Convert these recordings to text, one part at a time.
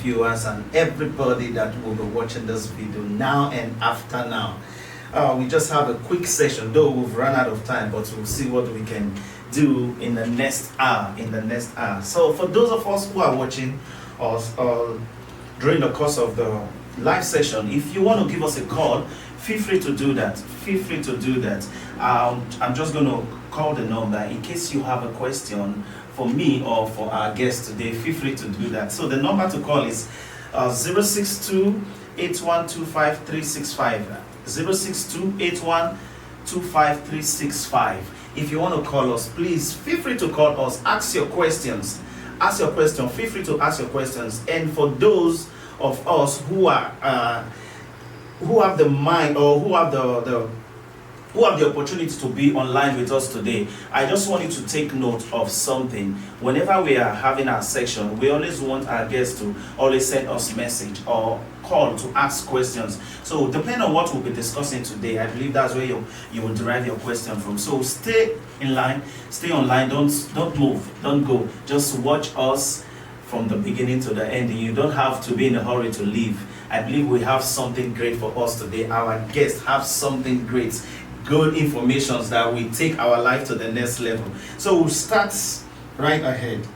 viewers and everybody that will be watching this video now and after now. We just have a quick session, though we've run out of time, but we'll see what we can do in the next hour. So for those of us who are watching us during the course of the live session, if you want to give us a call, feel free to do that. I'm just going to call the number in case you have a question for me or for our guest today. Feel free to do that. So the number to call is 062-8125-365. 062-8125-365. If you want to call us, please feel free to call us. Ask your questions. Feel free to ask your questions. And for those of us who have the mind or who have the opportunity to be online with us today, I just want you to take note of something. Whenever we are having our section, we always want our guests to always send us message or call to ask questions. So depending on what we'll be discussing today, I believe that's where you will derive your question from. So stay in line, stay online, don't move, don't go. Just watch us from the beginning to the end. You don't have to be in a hurry to leave. I believe we have something great for us today. Our guests have something great, good information that will take our life to the next level. So we'll start right ahead.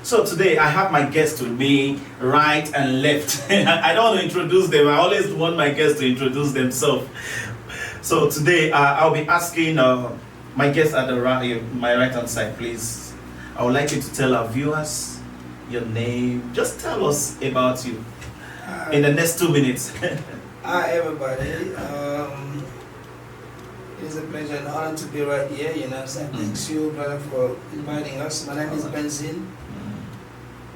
So today I have my guests with me, right and left. I don't want to introduce them. I always want my guests to introduce themselves. So today I'll be asking my guests at my right hand side, please. I would like you to tell our viewers your name. Just tell us about you in the next 2 minutes. Hi everybody. It's a pleasure and honor to be right here, you know what I'm saying? Thanks you, brother, for inviting us. My name is BENZINE,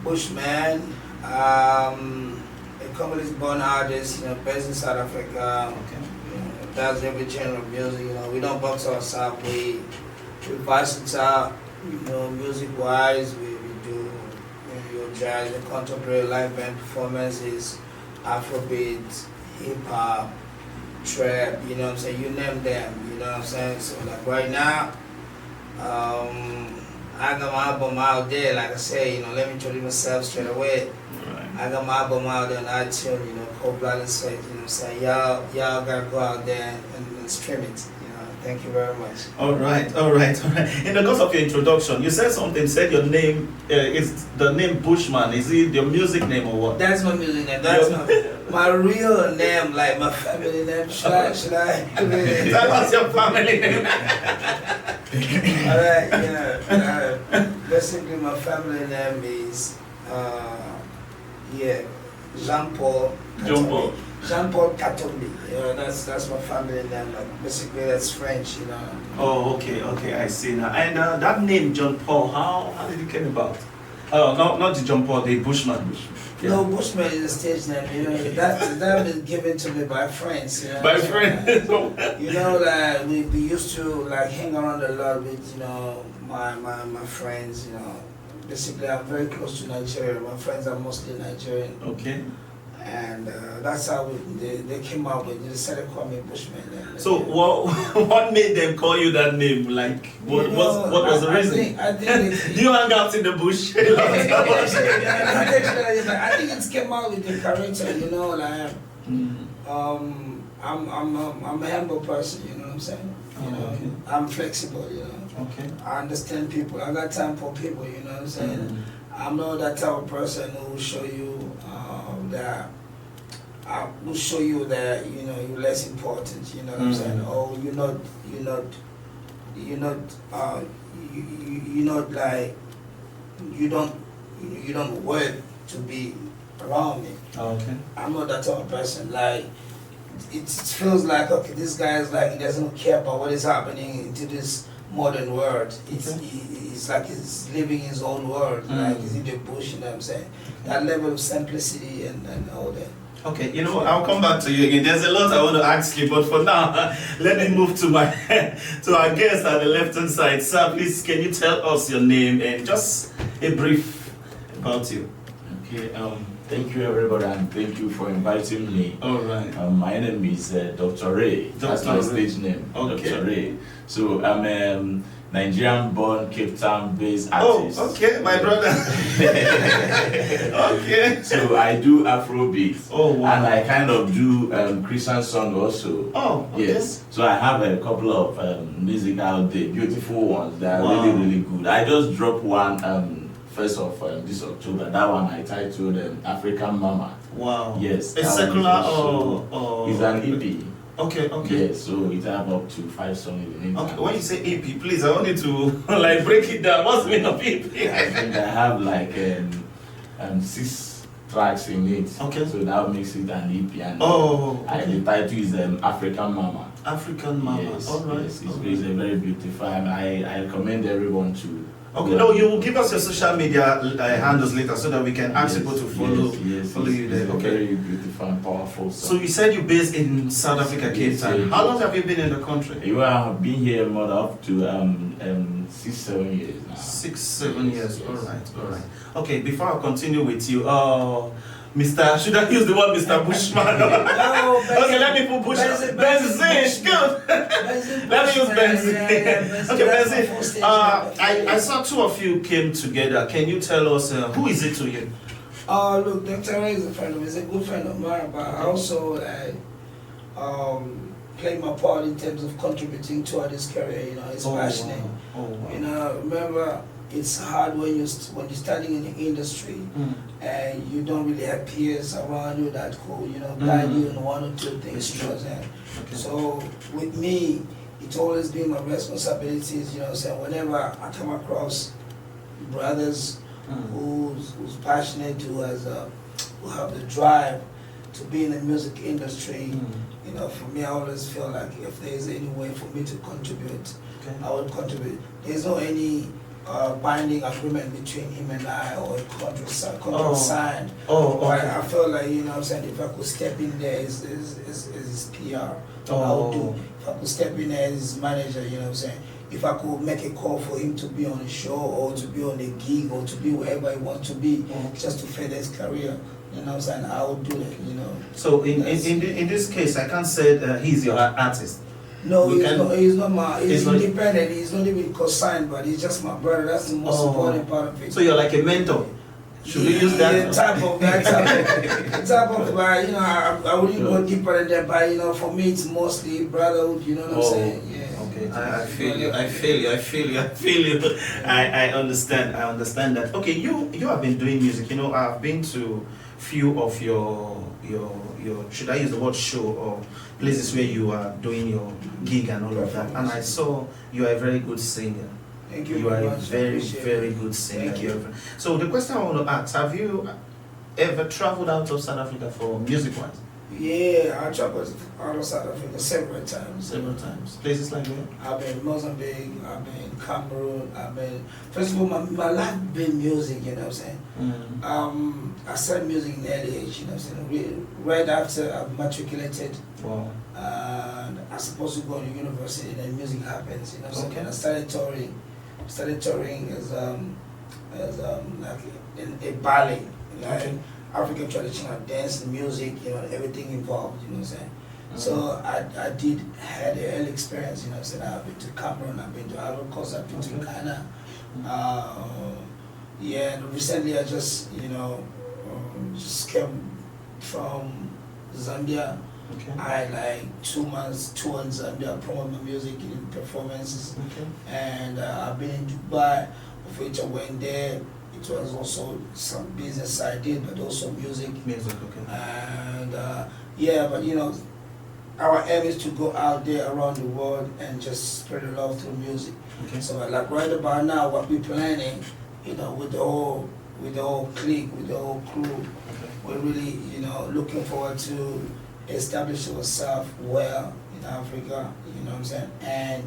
BUSHMAN, a Congolese born artist, based in South Africa. Okay. Does every genre of music, we don't box ourselves, we versatile, music wise, we do jazz, contemporary live band performances, Afrobeat, hip hop, trap, you know what I'm saying, you name them, you know what I'm saying. So like right now, I got my album out there, like I say, let me introduce myself straight away. Right. I got my album out there on iTunes, Cold Blood and Sweat, you know what I'm saying. Y'all gotta go out there and stream it. Thank you very much. All right. In the course of your introduction, you said your name is the name Bushman. Is it your music name or what? That's my music name. That's my real name, like my family name. Should I? Tell us your family name. Alright, basically my family name is Jean-Paul. Jean-Paul Katombi. That's my family name. Basically, that's French, Oh, okay, I see now. And that name, John Paul, how did it come about? Oh, not the John Paul, the Bushman. Yeah. No, Bushman is a stage name. That is given to me by friends. By friends. Like we used to hang around a lot with my friends. Basically, I'm very close to Nigeria. My friends are mostly Nigerian. Okay. And that's how they came up with it. They decided to call me Bushman. So what made them call you that name? Like what was the reason? I think you hang out in the bush. I think it came out with the character. I'm a humble person. You know what I'm saying? Okay. I'm flexible. Okay. I understand people. I got time for people. You know what I'm saying? I'm not that type of person who will show you that I will show you that you're less important. You know what I'm saying? Oh, you're not like you don't worth to be around me. Okay. I'm not that type of person. Like it feels like this guy is like he doesn't care about what is happening into this modern world. It's like he's living his own world, like he's in the bush, you know what I'm saying? That level of simplicity and all that. Okay, I'll come back to you again. There's a lot I want to ask you, but for now, let me move to our guest at the left-hand side. Sir, please, can you tell us your name and just a brief about you? Okay, Thank you, everybody, and thank you for inviting me. All right. My name is Dr. Ray. That's my stage name, Okay. Dr. Ray. So I'm a Nigerian-born, Cape Town-based Oh, artist. okay, my brother. Okay. So I do Afrobeat. Oh, wow. And I kind of do Christian song also. Oh, okay. Yes. So I have a couple of music out there, beautiful ones. They are Wow. really, really good. I just dropped one 1st of this October. That one I titled African Mama. Wow. Yes. It's that secular one or It's an EP. Okay, okay. Yes, so it have up to 5 songs in it. Okay, when you say EP, please, I want you to like break it down. What's the meaning of EP? I think I have like 6 tracks in it. Okay. So that makes it an EP. And Oh, okay. the title is African Mama. African Mama. Yes, All right. yes, all right. it's very beautiful. And I recommend everyone to. Okay, no, you will give us your social media handles later so that we can ask people to follow, follow you there. It's Okay. very beautiful and powerful. So you said you're based in South Africa, Cape Yes, Town. yes. How long have you been in the country? You have been here more up to 6-7 years now. 6-7 years. Yes, All right, yes. all right. Okay, before I continue with you, Mr. Should I use the word Mr. Bushman? No, Okay, let me put Bushman. Benzine, good. Let me use Benzine. Okay, Benzine. I saw 2 of you came together. Can you tell us who is it to you? Look, Dr. Ray is a friend of mine. He's a good friend of mine, but I also played my part in terms of contributing to this career. You know, it's passionate. Wow. Oh, wow. You know, remember, it's hard when you're studying in the industry and you don't really have peers around you that could, you know, guide you in 1 or 2 things. It's You know true. what I'm saying? Okay. So with me, it's always been my responsibilities. You know what I'm saying? Whenever I come across brothers who's passionate, who have the drive to be in the music industry. You know, for me, I always feel like if there's any way for me to contribute, Okay. I would contribute. There's no any binding agreement between him and I or a contract signed. Oh, But okay. I feel like, you know what I'm saying, if I could step in there as his PR, I would do. If I could step in there as his manager, you know what I'm saying, if I could make a call for him to be on a show or to be on a gig or to be wherever he wants to be, just to further his career, you know what I'm saying, I would do it, you know. So in this case, I can't say he's your artist. No, We can- he's not my, he's He's not- independent, he's not even co-signed, but he's just my brother, that's the most important part of it. So you're like a mentor. Should we use that? Yeah, type of, but you know, I wouldn't go deeper than that, but you know, for me it's mostly brotherhood, you know what I'm saying? Yeah. Okay, I feel you, I feel you. I understand that. Okay, you have been doing music, you know, I've been to few of your should I use the word show or places where you are doing your gig and all of that, and I saw you are a very good singer. Thank you You are very a much. very, Appreciate very it. good singer. Thank you. So the question I want to ask, have you ever traveled out of South Africa for music-wise? Yeah, I traveled out of South Africa several times. Several times. Places like that? I've been in Mozambique, I've been in Cameroon, first of all, my life been music, you know what I'm saying? I started music in early age, you know what I'm saying? Right after I matriculated, Wow. and I was supposed to go to university, and then music happens, you know what I'm saying? Okay. And I started touring as like in a ballet, like Okay. African traditional dance and music, you know, everything involved, you know what I'm saying? So I had an early experience, you know what I'm saying? I've been to Cameroon, I've been to Ivory Coast, I've been to Ghana. Yeah, and recently I just, you know, just came from Zambia. Okay. I had like 2 months tour in Zambia, promote my music in performances. Okay. And I've been in Dubai, of which I went there. It was also some business I did, but also music. Music, okay. And yeah, but you know, our aim is to go out there around the world and just spread the love through music. Okay. So like right about now, what we're planning, you know, with the whole clique, with the whole crew, Okay. we're really, you know, looking forward to establish ourselves well in Africa, you know what I'm saying, and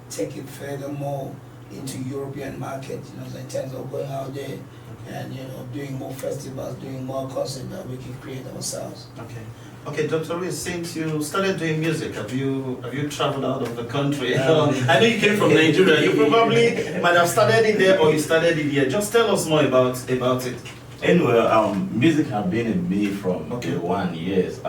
take it furthermore into European market, you know, in terms of going out there and, you know, doing more festivals, doing more concerts that we can create ourselves. Okay. Okay, Dr. Ray, since you started doing music, have you traveled out of the country? I know you came from Nigeria. You probably might have started it there or you started it here. Just tell us more about it. Anyway, music has been in me from Okay. day one, years.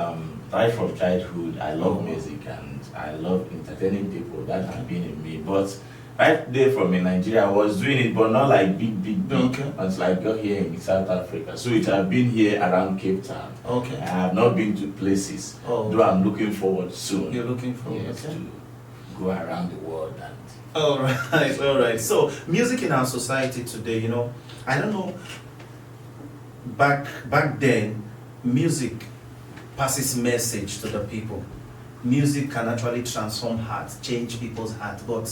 Right from childhood, I love music and I love entertaining people. That has been in me. But right there from in Nigeria, I was doing it, but not like big. Okay. Until I got here in South Africa. So it has been here around Cape Town. Okay. I have not been to places, Oh, though I'm looking forward soon. You're looking for Yes, okay. to go around the world and All right, all right. So music in our society today, you know, I don't know. Back then, music passes message to the people. Music can actually transform hearts, change people's hearts. But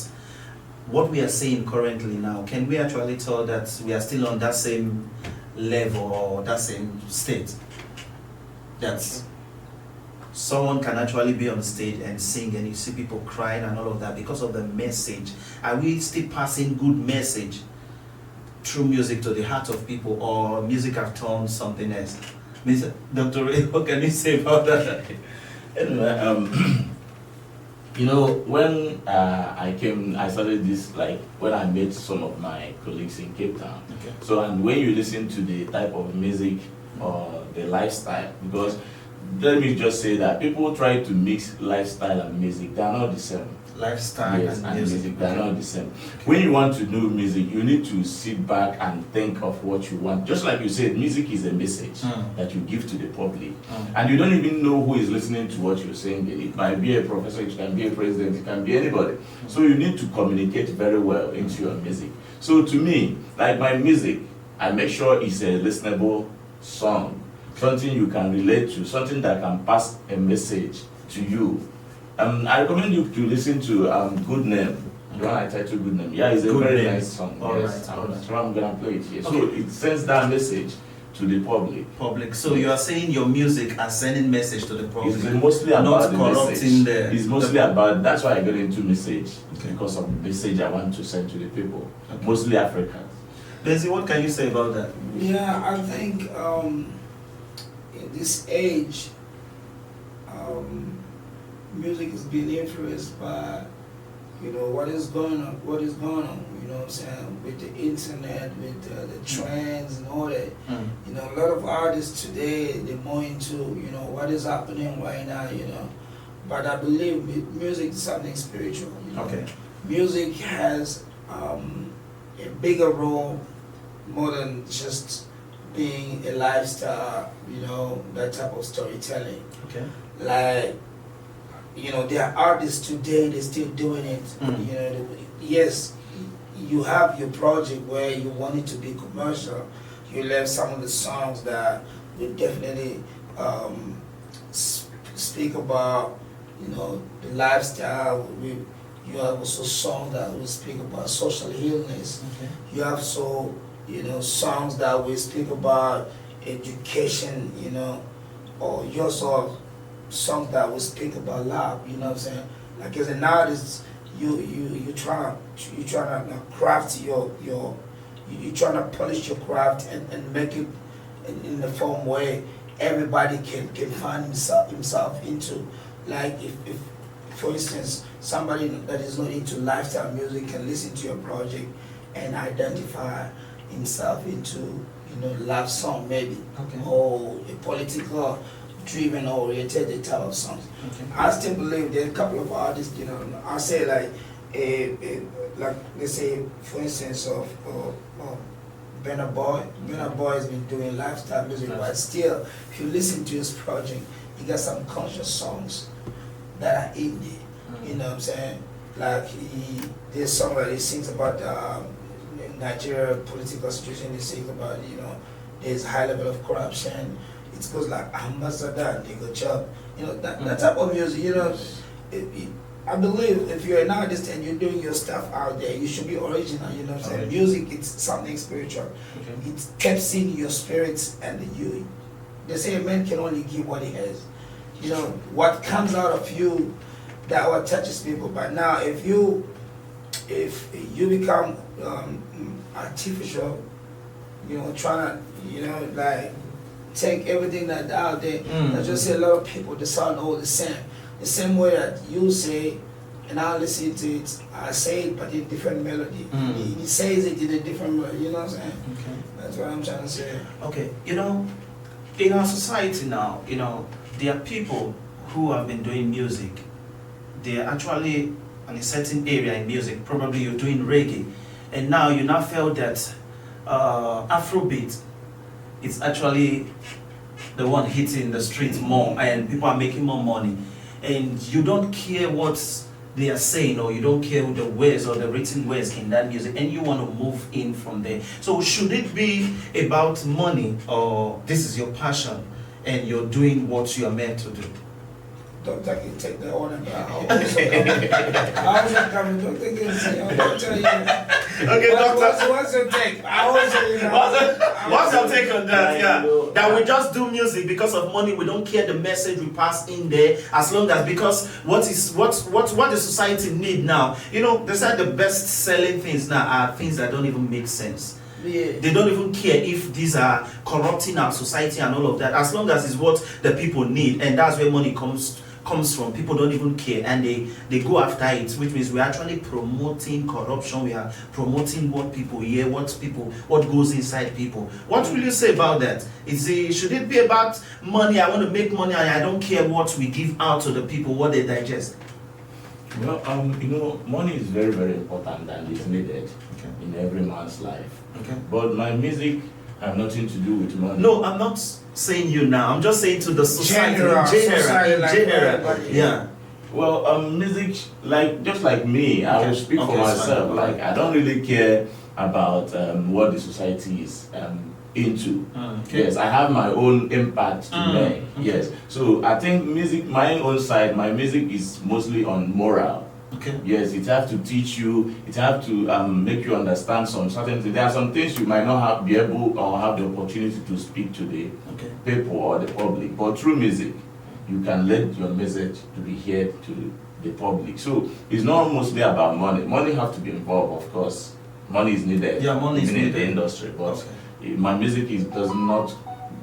what we are seeing currently now, can we actually tell that we are still on that same level or that same state? That someone can actually be on stage and sing and you see people crying and all of that because of the message. Are we still passing good message through music to the heart of people, or music have turned something else? Mr. Dr. Ray, what can you say about that? anyway, you know, when I started this, like when I met some of my colleagues in Cape Town. Okay. So, and when you listen to the type of music or the lifestyle, because let me just say that people try to mix lifestyle and music, they are not the same. Lifestyle Yes, and and music. music, they are not the same. When you want to do music, you need to sit back and think of what you want. Just like you said, music is a message that you give to the public. And you don't even know who is listening to what you're saying. It might be a professor, it can be a president, it can be anybody. So you need to communicate very well into your music. So to me, like my music, I make sure it's a listenable song, something you can relate to, something that can pass a message to you. I recommend you to listen to Good Name. The one I titled Good Name. Yeah, it's a Good very Name. nice song. All Yes, right, all right. so I'm gonna play it here. Okay. So it sends that message to the public. So you are saying your music are sending message to the public, It's mostly not about the corrupting message. the. It's mostly about. That's why I got into message, Okay. because of the message I want to send to the people, Okay. mostly Africans. Benzi, what can you say about that? Yeah, I think in this age, music is being influenced by, you know, what is going on, you know what I'm saying, with the internet, with the trends and all that. You know, a lot of artists today, they're more into, you know, what is happening right now, you know. But I believe music is something spiritual, you know. Okay. Music has a bigger role, more than just being a lifestyle, you know, that type of storytelling. Okay. Like, you know, there are artists today, they're still doing it. Mm. You know, yes, you have your project where you want it to be commercial. You left some of the songs that will definitely speak about, you know, the lifestyle. You have also songs that will speak about social illness. Okay. You have you know, songs that will speak about education, you know, or you also have songs that will speak about love, you know what I'm saying? Like as an artist, you trying to craft you trying to polish your craft and make it in the form where everybody can find himself into. Like if for instance, somebody that is not into lifestyle music can listen to your project and identify himself into, you know, love song maybe, Okay. or a political driven or oriented type of songs. Okay. I still believe there are a couple of artists, you know, I say like like let's say for instance of Burna Boy. Burna Boy has been doing lifestyle music, but still if you listen to his project, he got some conscious songs that are in there. You know what I'm saying? Like there's a song where he sings about Nigeria political situation. He sings about, you know, there's high level of corruption. It goes like ambassador, nigga chop. You know, that type of music, you know. I believe if you're an artist and you're doing your stuff out there, you should be original, you know what I'm saying? Music, it's something spiritual. Okay. It taps in your spirits, and they say a man can only give what he has. You know, what comes out of you, that what touches people. But now if you become artificial, you know, trying to, you know, like take everything that's out there, I just say a lot of people, they sound all the same. The same way that you say and I listen to it, I say it but in different melody. He says it in a different melody, you know what I'm saying? Okay. That's what I'm trying to say. Okay, you know, in our society now, you know, there are people who have been doing music. They are actually in a certain area in music. Probably you're doing reggae, and now you now felt that Afrobeat is actually the one hitting the streets more, and people are making more money, and you don't care what they are saying, or you don't care the words or the written words in that music, and you want to move in from there. So should it be about money, or this is your passion and you're doing what you are meant to do? Don't take that order, but I also come. Don't think it's, you know, don't tell you. Okay, doctor. What's your take? I always say, you know, What's your take on that? Yeah, Yeah, that we just do music because of money. We don't care the message we pass in there, as long as, because what the society need now. You know, they said the best selling things now are things that don't even make sense. Yeah. They don't even care if these are corrupting our society and all of that, as long as it's what the people need, and that's where money comes from. People don't even care, and they go after it, which means we're actually promoting corruption. We are promoting what people hear, what goes inside people. What will you say about that? Should it be about money? I want to make money and I don't care what we give out to the people, what they digest. Well, you know, money is very, very important and is needed in every man's life. Okay. But my music have nothing to do with money. No, I'm not saying you now. I'm just saying to the society, Society, in like general. everybody. Yeah. Well, music, just like me, I will speak for Okay, myself. fine. Like, I don't really care about what the society is into. Okay. Yes, I have my own impact to make. Okay. Yes, so I think music, my own side, my music is mostly on moral. Okay. Yes, it has to teach you, it has to make you understand some certain things. There are some things you might not be able or have the opportunity to speak to the people or the public, but through music, you can let your message to be heard to the public. So it's not mostly about money. Money have to be involved, of course. Money is needed, Yeah, money is even in needed. the industry, but my music does not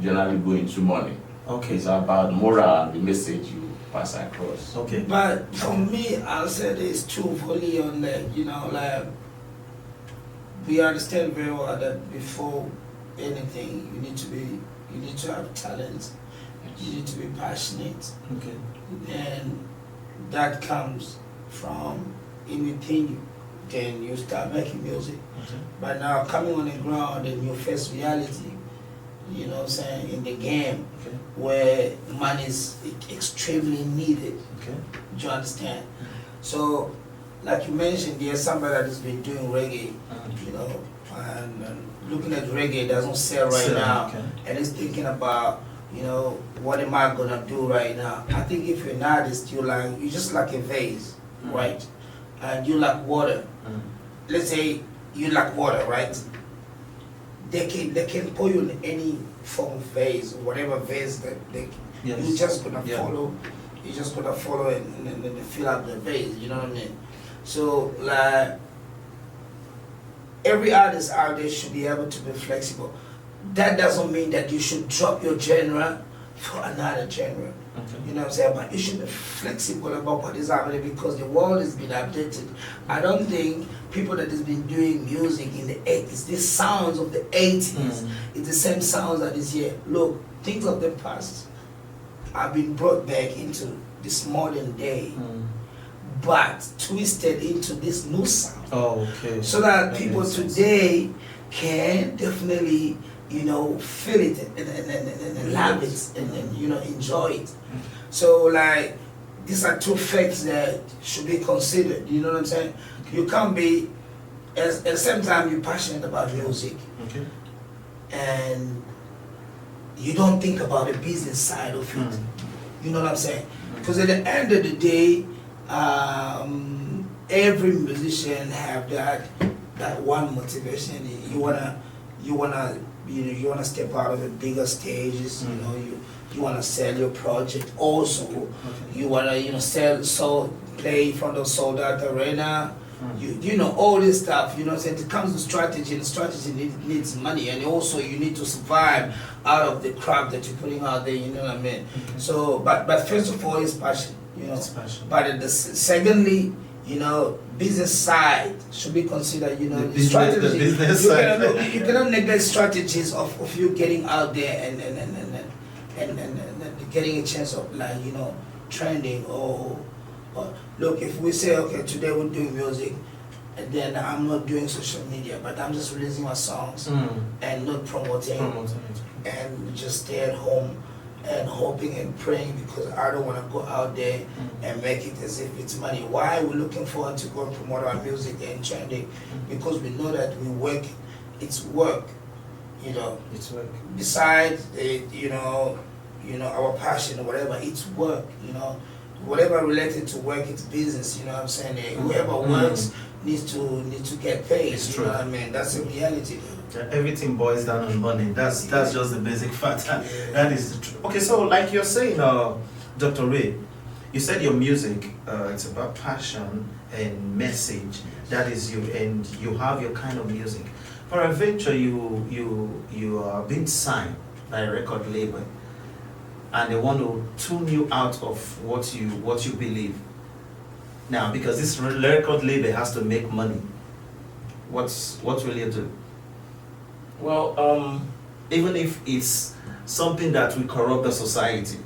generally go into money. Okay. It's about moral and the message you pass across. Okay. But for me, I'll say this too, fully on that, you know, like, we understand very well that before anything, you need to have talent, you need to be passionate, Okay. and that comes from within you. Then you start making music. Okay. But now coming on the ground and you face reality, you know what I'm saying, in the game, Okay. where money is extremely needed. Okay. Do you understand? So, like you mentioned, there's somebody that has been doing reggae, you know, and looking at reggae doesn't sell right now, Okay. and is thinking about, you know, what am I gonna do right now? I think if you're an artist, you're just like a vase, right? And you like water. Let's say you like water, right? They can pour you in any form of vase, whatever vase that Yes. you're just gonna Yeah. follow. You're just gonna follow and fill up the vase. You know what I mean? So like every artist out there should be able to be flexible. That doesn't mean that you should drop your genre for another genre. Okay. You know what I'm saying? But you should be flexible about what is happening because the world has been updated. I don't think people that has been doing music in the 80s, the sounds of the 80s, it's the same sounds that is here. Look, things of the past have been brought back into this modern day, but twisted into this new sound. Oh, okay. So that That people makes sense. today can definitely, you know, feel it and love it and you know, enjoy it. So like these are two facts that should be considered. You know what I'm saying? You can't be at the same time you're passionate about music Okay. and you don't think about the business side of it. You know what I'm saying? Because at the end of the day, every musician have that one motivation. You wanna step out of the bigger stages. You know, you wanna sell your project. Also, you wanna play in front of sold out arena. You know all this stuff. You know, so it comes to strategy, and strategy needs money, and also you need to survive out of the crap that you're putting out there. You know what I mean? So, but first of all, it's passion. You know, It's passion. but secondly, you know, business side should be considered, you know, The business you side. Cannot, you cannot neglect strategies of you getting out there and getting a chance of, like, you know, trending or look, if we say, okay, today we're doing music, and then I'm not doing social media, but I'm just releasing my songs and not promoting and just stay at home and hoping and praying because I don't want to go out there and make it as if it's money. Why are we looking forward to go promote our music and trending? Because we know that we work, it's work, you know. It's work. Besides, you know, our passion or whatever, it's work, you know. Whatever related to work, it's business, you know what I'm saying? Whoever works needs to get paid, It's you true. know what I mean? That's the reality. Everything boils down on money. That's just the basic fact. That is the truth. Okay, so like you're saying, Dr. Ray, you said your music, it's about passion and message. That is you, and you have your kind of music. Peradventure, you are being signed by a record label, and they want to tune you out of what you believe. Now, because this record label has to make money, what will you do? Well, Even if it's something that will corrupt the society.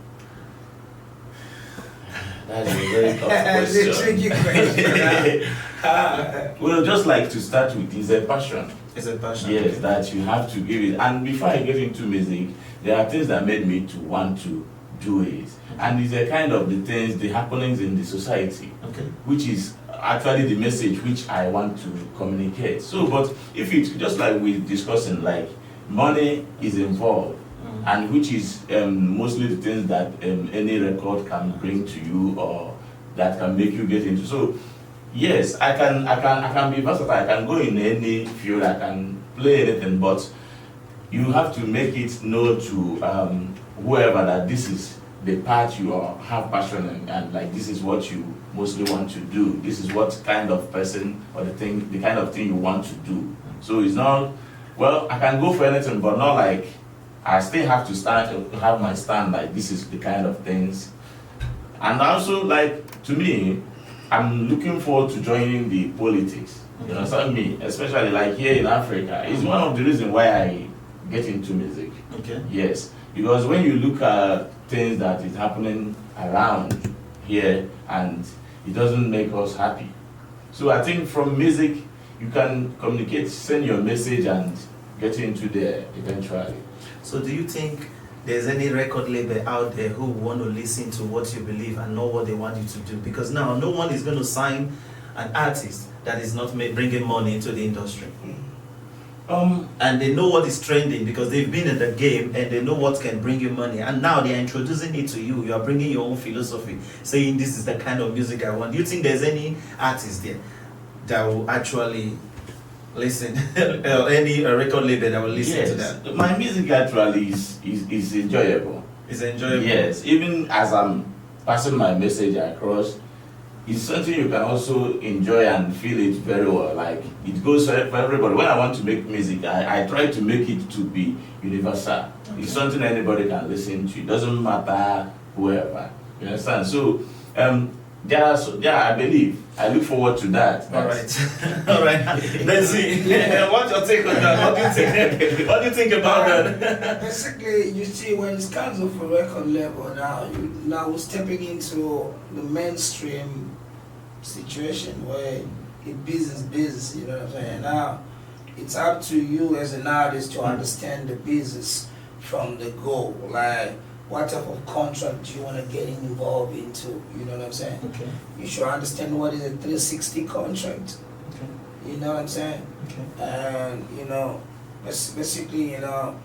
that's a very tough That's a tricky question. question. Well, just like to start with, is a passion. It's a passion. Yes, okay. that you have to give it. And before I get into music, there are things that made me to want to do it. And it's a kind of the things, the happenings in the society, Okay. which is actually the message which I want to communicate. So, but if it's just like we're discussing, like money is involved, and which is mostly the things that any record can bring to you or that can make you get into. So, yes, I can be versatile. I can go in any field. I can play anything, but you have to make it known to whoever that this is the part you have passion in, and like this is what you mostly want to do. This is what kind of person or the kind of thing you want to do. So it's not, well, I can go for anything, but not like I still have to have my stand, like this is the kind of things. And also, like, to me, I'm looking forward to joining the politics. You know, so me, especially like here in Africa, is one of the reasons why I get into music. Okay. Yes, because when you look at things that is happening around here, and it doesn't make us happy. So I think from music, you can communicate, send your message, and get into there eventually. So do you think there's any record label out there who want to listen to what you believe and know what they want you to do? Because now no one is going to sign an artist that is not bringing money into the industry. And they know what is trending because they've been in the game and they know what can bring you money. And now they are introducing it to you. You are bringing your own philosophy, saying this is the kind of music I want. Do you think there's any artist there that will actually listen, or any record label that will listen to that? My music actually is enjoyable. It's enjoyable. Yes, even as I'm passing my message across, it's something you can also enjoy and feel it very well. Like it goes for everybody. When I want to make music, I try to make it to be universal. Okay. It's something anybody can listen to. It doesn't matter whoever. You understand? So, I believe. I look forward to that. All right. All right. Let's see. What's your take on that? What do you think? What do you think about that? Basically, you see, when it comes of a record level now we're stepping into the mainstream situation where it's business, you know what I'm saying? Now, it's up to you as an artist to understand the business from the go. Like, what type of contract you want to get involved into, you know what I'm saying? Okay. You should understand what is a 360 contract. Okay. You know what I'm saying? Okay. And, you know, basically, you know,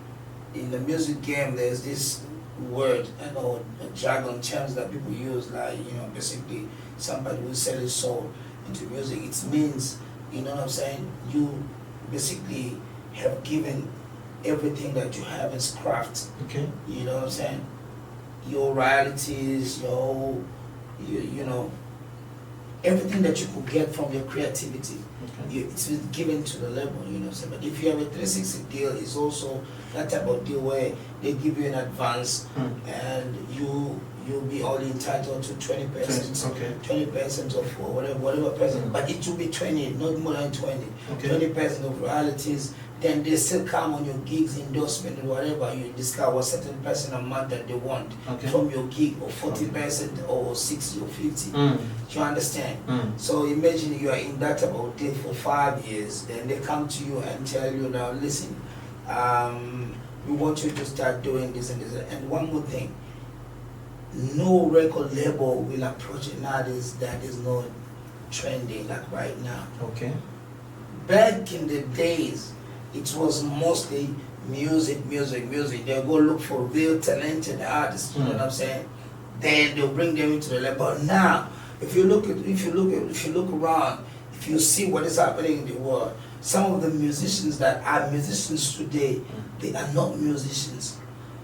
in the music game, there's this word, you know, jargon terms that people use, like, you know, basically somebody will sell his soul into music. It means, you know what I'm saying, you basically have given everything that you have as craft. Okay. You know what I'm saying? Your royalties, you know, everything that you could get from your creativity. Okay. It's been given to the label, you know what I'm saying? But if you have a 360 deal, it's also that type of deal where they give you an advance and you you'll be only entitled to 20%. Okay. 20% of whatever percent, but it will be 20, not more than 20. Okay. 20% of royalties. Then they still come on your gigs, endorsement, and whatever. You discover a certain percent a month that they want from your gig, or 40% or 60 or 50. Do you understand? So imagine you are in that about deal for 5 years. Then they come to you and tell you, now listen, we want you to start doing this and this. And one more thing, no record label will approach an artist that is not trending like right now. Okay. Back in the days, it was mostly music. They'll go look for real talented artists, you know what I'm saying? Then they'll bring them into the label. Now, if you look around, if you see what is happening in the world, some of the musicians that are musicians today, they are not musicians.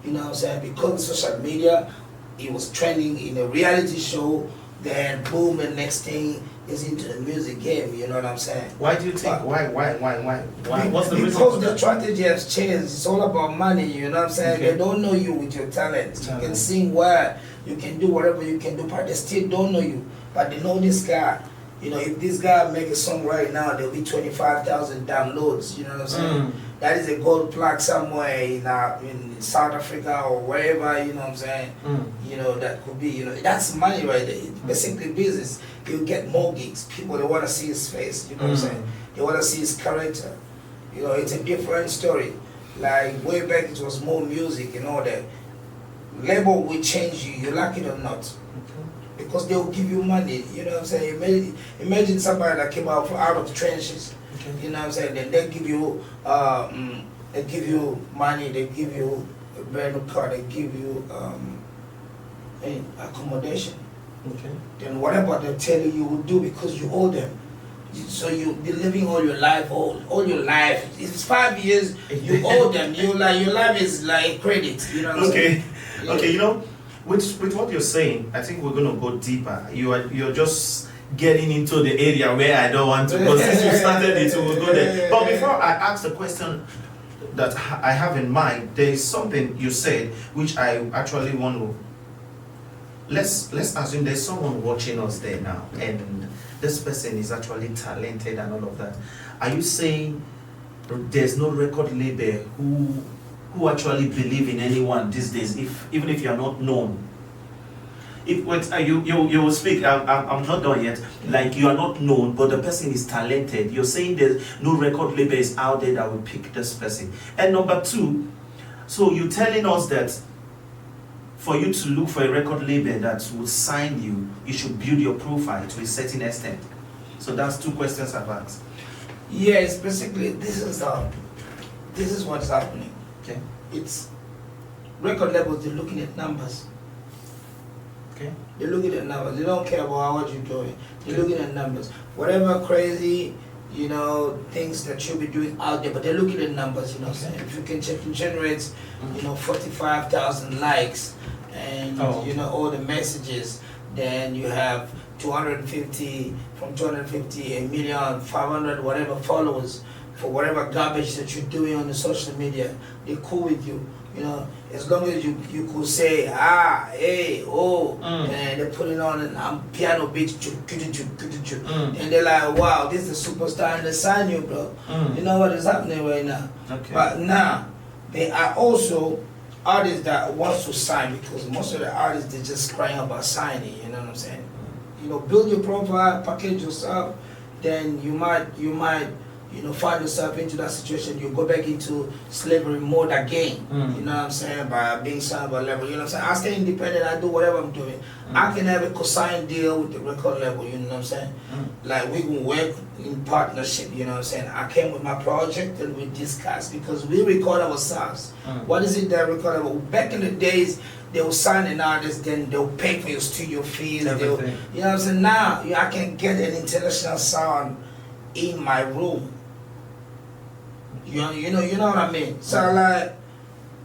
You know what I'm saying? Because of social media, it was trending in a reality show, then boom, and next thing is into the music game, you know what I'm saying? Why do you think? Why? What's the reason? Because the strategy has changed. It's all about money, you know what I'm saying? Okay. They don't know you with your talent. You can sing well, you can do whatever you can do, but they still don't know you. But they know this guy. You know, if this guy make a song right now, there'll be 25,000 downloads, you know what I'm saying? That is a gold plaque somewhere in South Africa or wherever, you know what I'm saying? You know, that could be, you know, that's money right there. It's basically business. You get more gigs. People, they want to see his face, you know what I'm saying? They want to see his character. You know, it's a different story. Like, way back it was more music and all that. Label will change you, you like it or not. Because they will give you money, you know what I'm saying? Imagine somebody that came out of the trenches, you know what I'm saying? Then they give you money, they give you a brand new car, they give you accommodation. Okay. Then whatever they tell you, you will do because you owe them. So you'll be living all your life, all your life. It's 5 years, you owe them. Your life is like credit, you know what I'm saying? Yeah. Okay, you know, with what you're saying, I think we're going to go deeper. You're just getting into the area where I don't want to go. Since you started it, we'll go there. But before I ask the question that I have in mind, there is something you said which I actually want to. Let's assume there's someone watching us there now, and this person is actually talented and all of that. Are you saying there's no record label who actually believe in anyone these days, even if you are not known? If you will speak, I'm not done yet. Like, you are not known, but the person is talented. You're saying there's no record labels out there that will pick this person. And number two, so you're telling us that for you to look for a record label that will sign you, you should build your profile to a certain extent. So that's two questions I've asked. Yes, basically this is what's happening. Okay. It's record labels, they're looking at numbers. Okay. They're looking at numbers. They don't care about what you're doing. They're looking at numbers. Whatever crazy, you know, things that you'll be doing out there, but they're looking at numbers, you know what I'm saying? If you can generate, you know, 45,000 likes and, you know, all the messages, then you have 250, from 250, a million, 500, whatever followers for whatever garbage that you're doing on the social media. They're cool with you. You know, as long as you could say, hey, and they're putting on a piano beat, and they're like, wow, this is a superstar, and they sign you, bro. You know what is happening right now? Okay. But now, there are also artists that wants to sign, because most of the artists, they're just crying about signing, you know what I'm saying? You know, build your profile, package yourself, then you might you know, find yourself into that situation, you go back into slavery mode again. You know what I'm saying? By being signed by a label. You know what I'm saying? I stay independent, I do whatever I'm doing. I can have a co-sign deal with the record label, you know what I'm saying? Like, we can work in partnership, you know what I'm saying? I came with my project and we discussed, because we record ourselves. What is it that record label? Back in the days, they will sign an artist, then they'll pay for your studio fees. You know what I'm saying? Now, I can get an international sound in my room. You know what I mean? So like,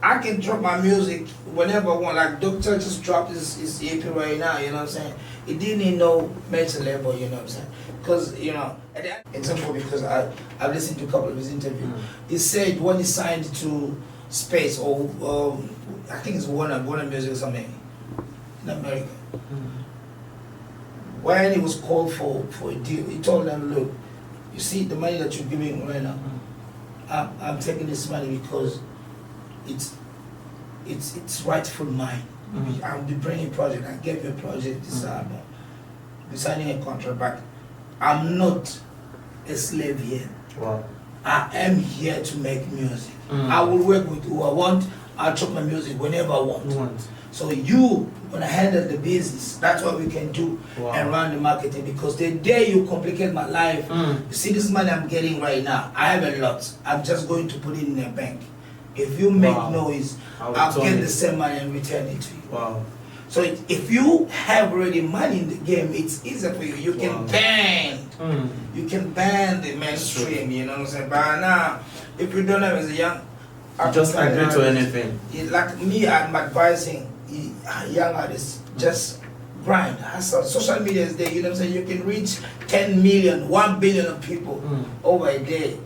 I can drop my music whenever I want. Like, Doctor just dropped his EP right now, you know what I'm saying? It didn't need no major label, you know what I'm saying? Because, you know, at the end, example, because I've listened to a couple of his interviews. He said when he signed to Space, or I think it's Warner Music or something, in America. When he was called for a deal, he told them, look, you see the money that you're giving right now, I'm taking this money because it's rightful mine. I'll be bringing project. I gave you a project this album. We're signing a contract, but I'm not a slave here. Wow. I am here to make music. I will work with who I want. I'll chop my music whenever I want. So you gonna handle the business. That's what we can do and run the marketing. Because the day you complicate my life, you see this money I'm getting right now, I have a lot. I'm just going to put it in a bank. If you make noise, I'll get the same money and return it to you. Wow. So if you have already money in the game, it's easier for you. You can ban. You can ban the mainstream, you know what I'm saying? But now, if you don't have as a young just agree to anything. Like me, I'm advising young artists, just grind, hustle. Social media is there, you know what I'm saying? You can reach 10 million, 1 billion of people over a day.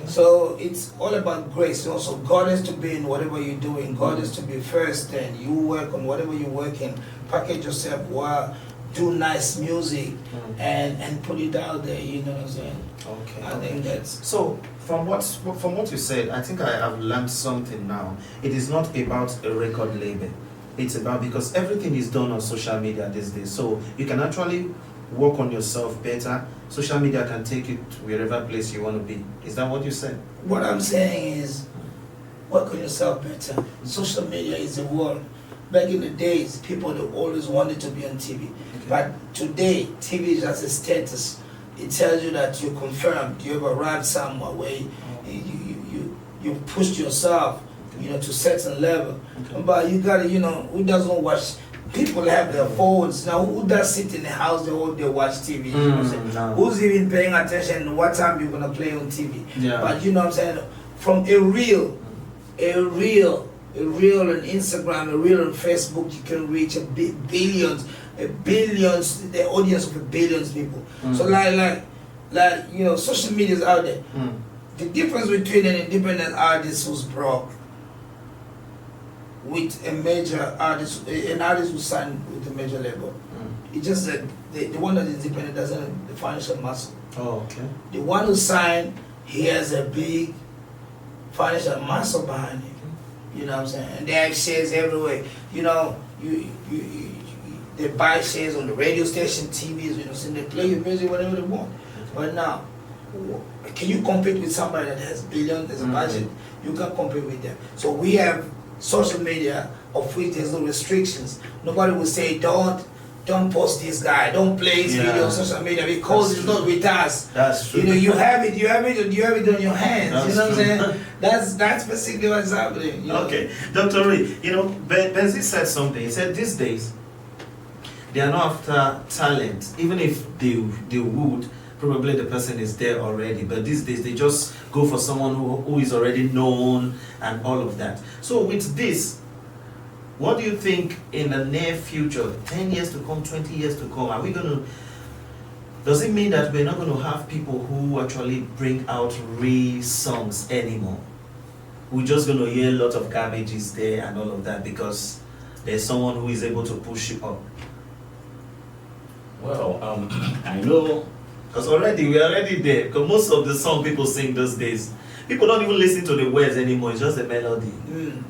So it's all about grace. Also, God is to be in whatever you're doing. God is to be first, and you work on whatever you're working. Package yourself well, do nice music, and put it out there. You know what I'm saying? Okay. I think that's so. From what you said, I think I have learned something now. It is not about a record label. It's about, because everything is done on social media these days. So you can actually work on yourself better. Social media can take you to wherever place you want to be. Is that what you said? What I'm saying is, work on yourself better. Social media is the world. Back in the days, people always wanted to be on TV. But today, TV is just a status. It tells you that you're confirmed, you have arrived somewhere where you pushed yourself, you know, to certain level. But you gotta, you know, who doesn't watch? People have their phones now. Who does sit in the house the whole day watch TV? You know what I'm saying? No. Who's even paying attention what time you're gonna play on TV? Yeah. But you know what I'm saying? From a reel on Instagram, a reel on Facebook, you can reach billions, the audience of billions of people. So like you know, social media is out there. The difference between an independent artist who's broke with a major artist, an artist who signed with a major label, it's just that the one that is independent doesn't have the financial muscle. Oh, okay. The one who signed, he has a big financial muscle behind him. You know what I'm saying? And they have shares everywhere. You know, they buy shares on the radio station, TVs, you know, so they play your music whatever they want. But now, can you compete with somebody that has billions, there's a budget? You can't compete with them. So we have social media of which there's no restrictions. Nobody will say, don't post this guy, don't play his video on social media because it's not with us. That's true. You know, you have it on your hands. That's you know what I'm true. saying? That's basically what's happening. You know? Okay, Dr. Ray, you know, Benzine said something. He said these days they are not after talent, even if they would. Probably the person is there already, but these days they just go for someone who is already known and all of that. So with this, what do you think in the near future, 10 years to come, 20 years to come, does it mean that we're not going to have people who actually bring out real songs anymore? We're just going to hear a lot of garbages there and all of that because there's someone who is able to push you up? Well, I know. Because we're already there. Because most of the song people sing those days, people don't even listen to the words anymore. It's just the melody,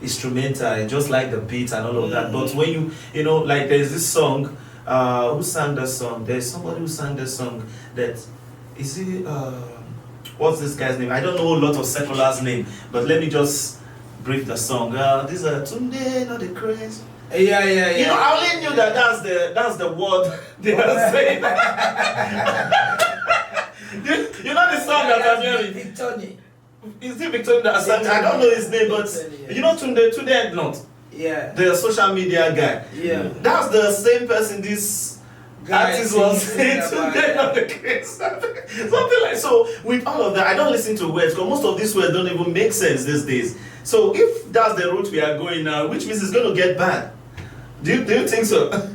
instrumental, just like the beat and all of that. But when you know, like there's this song, who sang that song? There's somebody who sang that song that, is it, what's this guy's name? I don't know a lot of secular's name, but let me just brief the song. This is Tunde, not the craze. Yeah. You know, I only knew that that's the word they are saying. you know the song that I'm hearing? Victory. Is it Victor that sang? I don't know his name, but you know Tunde not. Yeah. The social media guy. Yeah. That's the same person this artist was saying Tunde not the craze. Something like so. With all of that, I don't listen to words because most of these words don't even make sense these days. So if that's the route we are going now, which means it's going to get bad. Do you think so?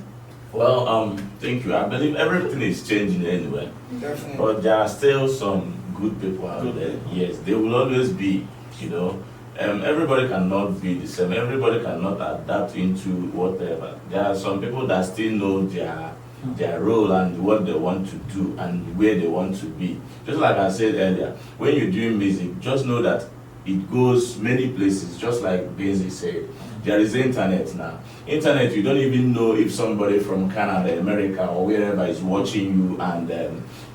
Well, thank you. I believe everything is changing anyway. Definitely. But there are still some good people out there. Yes, they will always be, you know. everybody cannot be the same. Everybody cannot adapt into whatever. There are some people that still know their role and what they want to do and where they want to be. Just like I said earlier, when you're doing music, just know that it goes many places, just like BENZINE said. There is internet now. Internet, you don't even know if somebody from Canada, America, or wherever is watching you, and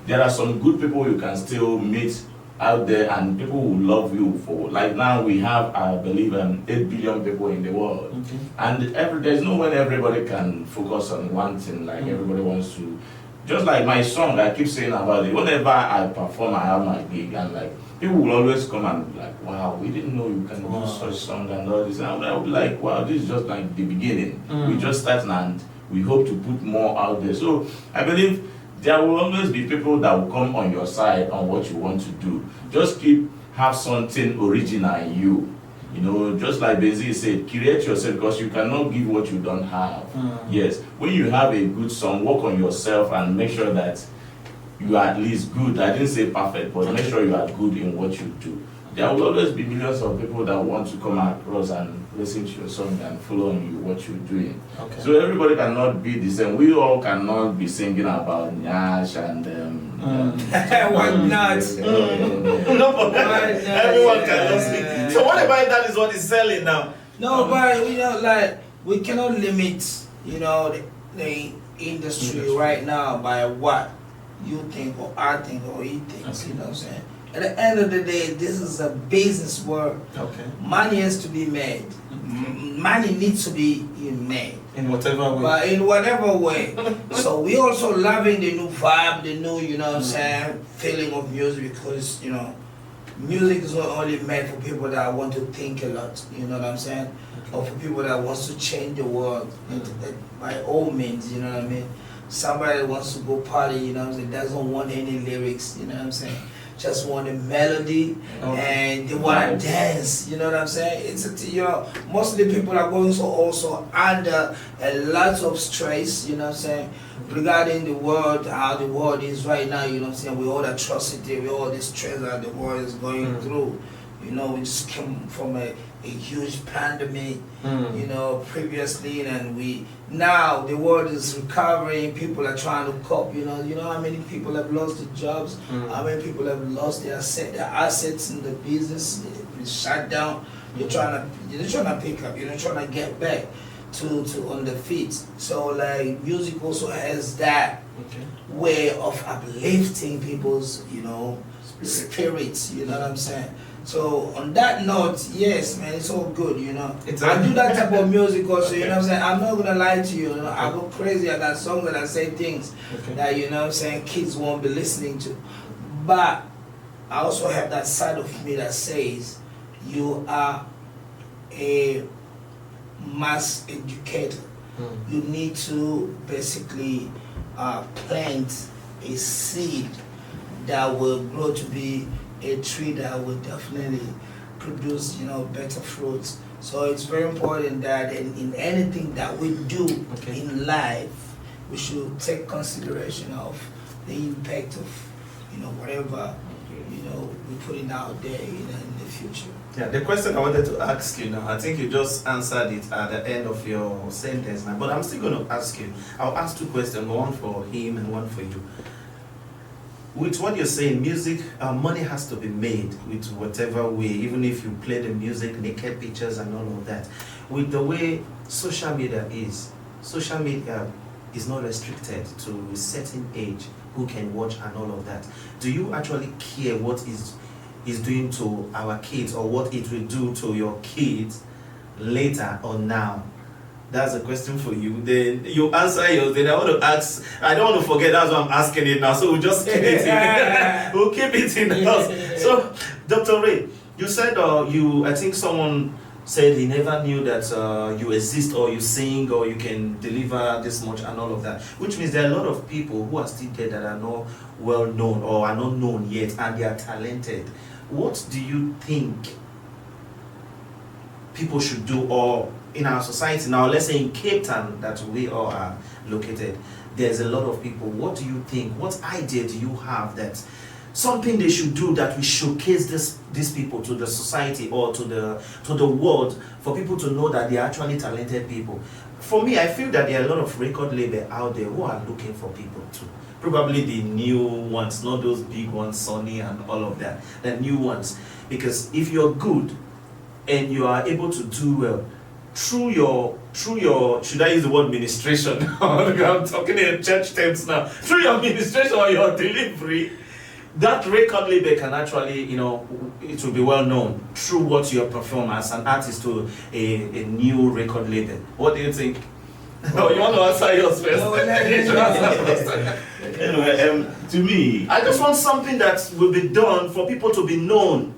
there are some good people you can still meet out there, and people will love you for. Like now we have, I believe, 8 billion people in the world, and there's no way everybody can focus on one thing. Like everybody wants to. Just like my song, I keep saying about it. Whenever I perform, I have my gig, and like people will always come and be like, "Wow, we didn't know you can do such song and all this." And I'll be like, "Wow, this is just like the beginning. We just starting, and we hope to put more out there." So I believe there will always be people that will come on your side on what you want to do. Just have something original in you. You know, just like BENZINE said, create yourself, because you cannot give what you don't have. Yes, when you have a good song, work on yourself and make sure that you are at least good. I didn't say perfect, but make sure you are good in what you do. There will always be millions of people that want to come across and listen to your song and follow you what you're doing. Okay. So everybody cannot be the same. We all cannot be singing about Nyash and Why not? No, but everyone cannot sing. So what about that is what is selling now? No, but you know, like we cannot limit, you know, the industry right now by what you think or I think or he thinks. You know what I'm saying? At the end of the day, this is a business world. Okay. Money has to be made. Money needs to be made. In whatever way. But in whatever way. So we also loving the new vibe, the new, you know what I'm saying, feeling of music, because, you know, music is not only made for people that want to think a lot, you know what I'm saying? Or for people that wants to change the world by all means, you know what I mean? Somebody that wants to go party, you know what I'm saying, doesn't want any lyrics, you know what I'm saying? Just want a melody and they want to dance, you know what I'm saying? It's you know, most of the people are going also under a lot of stress, you know what I'm saying, regarding the world, how the world is right now, you know what I'm saying, with all the atrocity, with all the stress that the world is going through. You know, we just came from a huge pandemic, you know, previously, and now the world is recovering, people are trying to cope, you know how many people have lost their jobs, how many people have lost their assets in the business, they've been shut down, you're trying to pick up, you're trying to get back to on the feet. So like music also has that way of uplifting people's, you know, spirits, you know what I'm saying? So on that note, yes, man, it's all good, you know. I do that type of music also, you know what I'm saying? I'm not gonna lie to you, you know, I go crazy. I got songs that I say things that, you know what I'm saying, kids won't be listening to. But I also have that side of me that says you are a mass educator. You need to basically plant a seed that will grow to be a tree that will definitely produce, you know, better fruits. So it's very important that in anything that we do in life, we should take consideration of the impact of, you know, whatever, you know, we're putting out there, you know, in the future. Yeah, the question I wanted to ask you now, I think you just answered it at the end of your sentence now, but I'm still going to ask you. I'll ask two questions, one for him and one for you. With what you're saying, music, money has to be made with whatever way, even if you play the music, naked pictures and all of that. With the way social media is not restricted to a certain age who can watch and all of that. Do you actually care what is doing to our kids or what it will do to your kids later or now? That's a question for you. Then you answer yours. Then I want to ask. I don't want to forget. That's why I'm asking it now. So we'll just keep it in. We'll keep it in the house. So, Dr. Ray, you said I think someone said he never knew that you exist or you sing or you can deliver this much and all of that. Which means there are a lot of people who are still there that are not well known or are not known yet, and they are talented. What do you think people should do, or in our society now, let's say in Cape Town that we all are located, there's a lot of people. What do you think? What idea do you have that something they should do that will showcase these people to the society or to the world, for people to know that they are actually talented people. For me, I feel that there are a lot of record labels out there who are looking for people too. Probably the new ones, not those big ones, Sony and all of that, the new ones. Because if you're good and you are able to do well, through your should I use the word ministration? I'm talking in church terms now. Through your ministration or your delivery, that record label can actually, you know, it will be well known through what you perform as an artist to a new record label. What do you think? No, you want to answer yours first? No, Anyway, to me, I just want something that will be done for people to be known.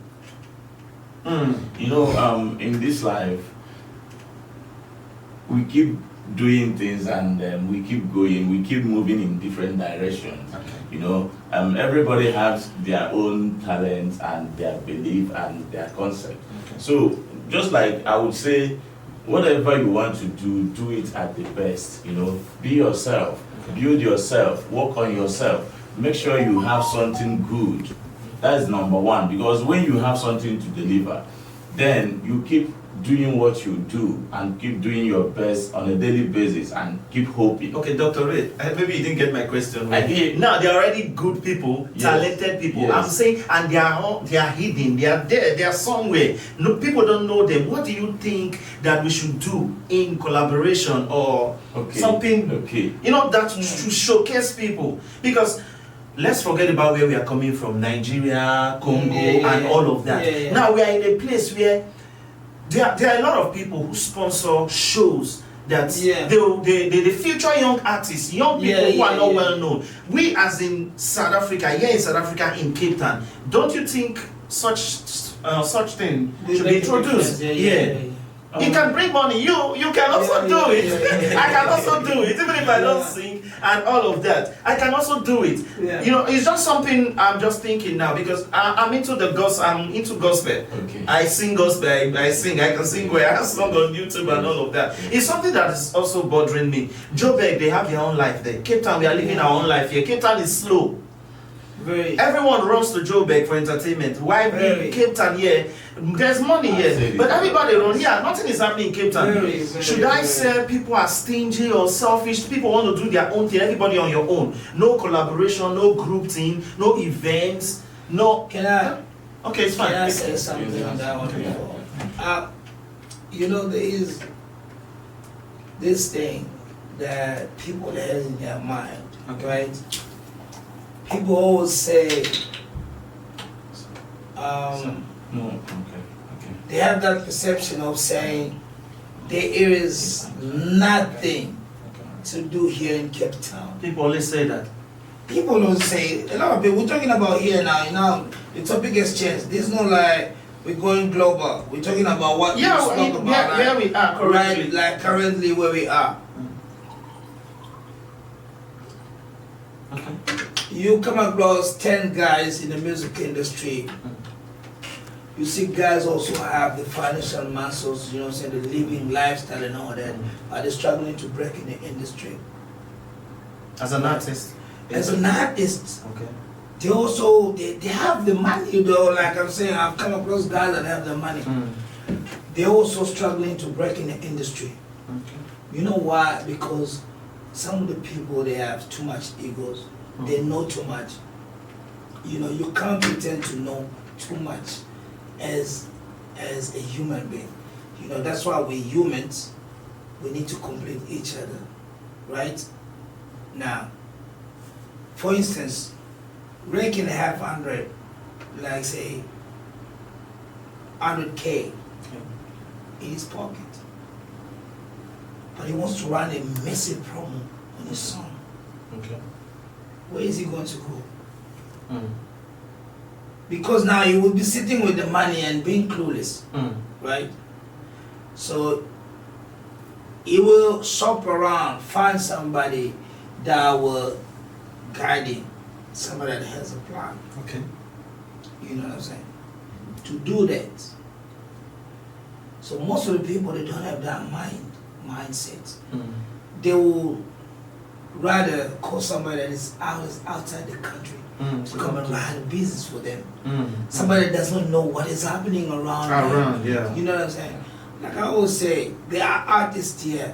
You know, in this life, we keep doing things and we keep going, we keep moving in different directions. Okay. You know, everybody has their own talents and their belief and their concept. Okay. So, just like I would say, whatever you want to do, do it at the best. You know, be yourself, build yourself, work on yourself. Make sure you have something good. That is number one, because when you have something to deliver, then you keep doing what you do and keep doing your best on a daily basis and keep hoping. Okay, Dr. Ray, maybe you didn't get my question right. I did. Now, they're already good people, Yes. talented people. Yes. I'm saying, and they are hidden, they are there, they are somewhere. No, people don't know them. What do you think that we should do in collaboration or something, you know, that to showcase people? Because let's forget about where we are coming from, Nigeria, Congo, and all of that. Now, we are in a place where there are a lot of people who sponsor shows that they feature young artists, young people who are not well known. We, as in South Africa, here in South Africa, in Cape Town, don't you think such thing should be introduced? It can bring money. You can also do it. I can also do it, even if I don't sing and all of that. I can also do it. You know, it's just something I'm just thinking now, because I'm into the gospel. I'm into gospel. Okay. I sing gospel. I sing. I can sing where I have song on YouTube and all of that. It's something that is also bothering me. Joburg, they have their own life there. Cape Town, we are living our own life here. Cape Town is slow. Everyone runs to Joburg for entertainment. Why we Cape Town here? There's money here, but everybody around here, nothing is happening in Cape Town. Should I say people are stingy or selfish? People want to do their own thing. Everybody on your own. No collaboration, no group team, no events, no. Can I? Okay, it's fine. Can I say something on that one before? You know, there is this thing that people have in their mind, right? People always say, they have that perception of saying there is nothing to do here in Cape Town. People always say that. People don't say, a lot of people, we're talking about here now, you know, the topic has changed. This is not like we're going global. We're talking about what we spoke about. Where we are currently. Right, like currently where we are. You come across 10 guys in the music industry. You see guys also have the financial muscles, you know what I'm saying, the living lifestyle and all that. Are they struggling to break in the industry? As an artist? As an artist, okay. They also, they have the money though, like I'm saying, I've come across guys that have the money. They're also struggling to break in the industry. You know why? Because some of the people, they have too much egos. They know too much. You know, you can't pretend to know too much as a human being. You know, that's why we're humans. We need to complete each other, right? Now, for instance, Ray can have 100, like say, 100K in his pocket. But he wants to run a massive promo on his song. Okay. Where is he going to go? Because now he will be sitting with the money and being clueless, right? So he will shop around, find somebody that will guide him, somebody that has a plan. Okay. You know what I'm saying? To do that. So most of the people, they don't have that mindset. They will rather call somebody that is outside the country to come and run a business for them. Somebody that does not know what is happening around them. Yeah. You know what I'm saying? Like I always say, there are artists here.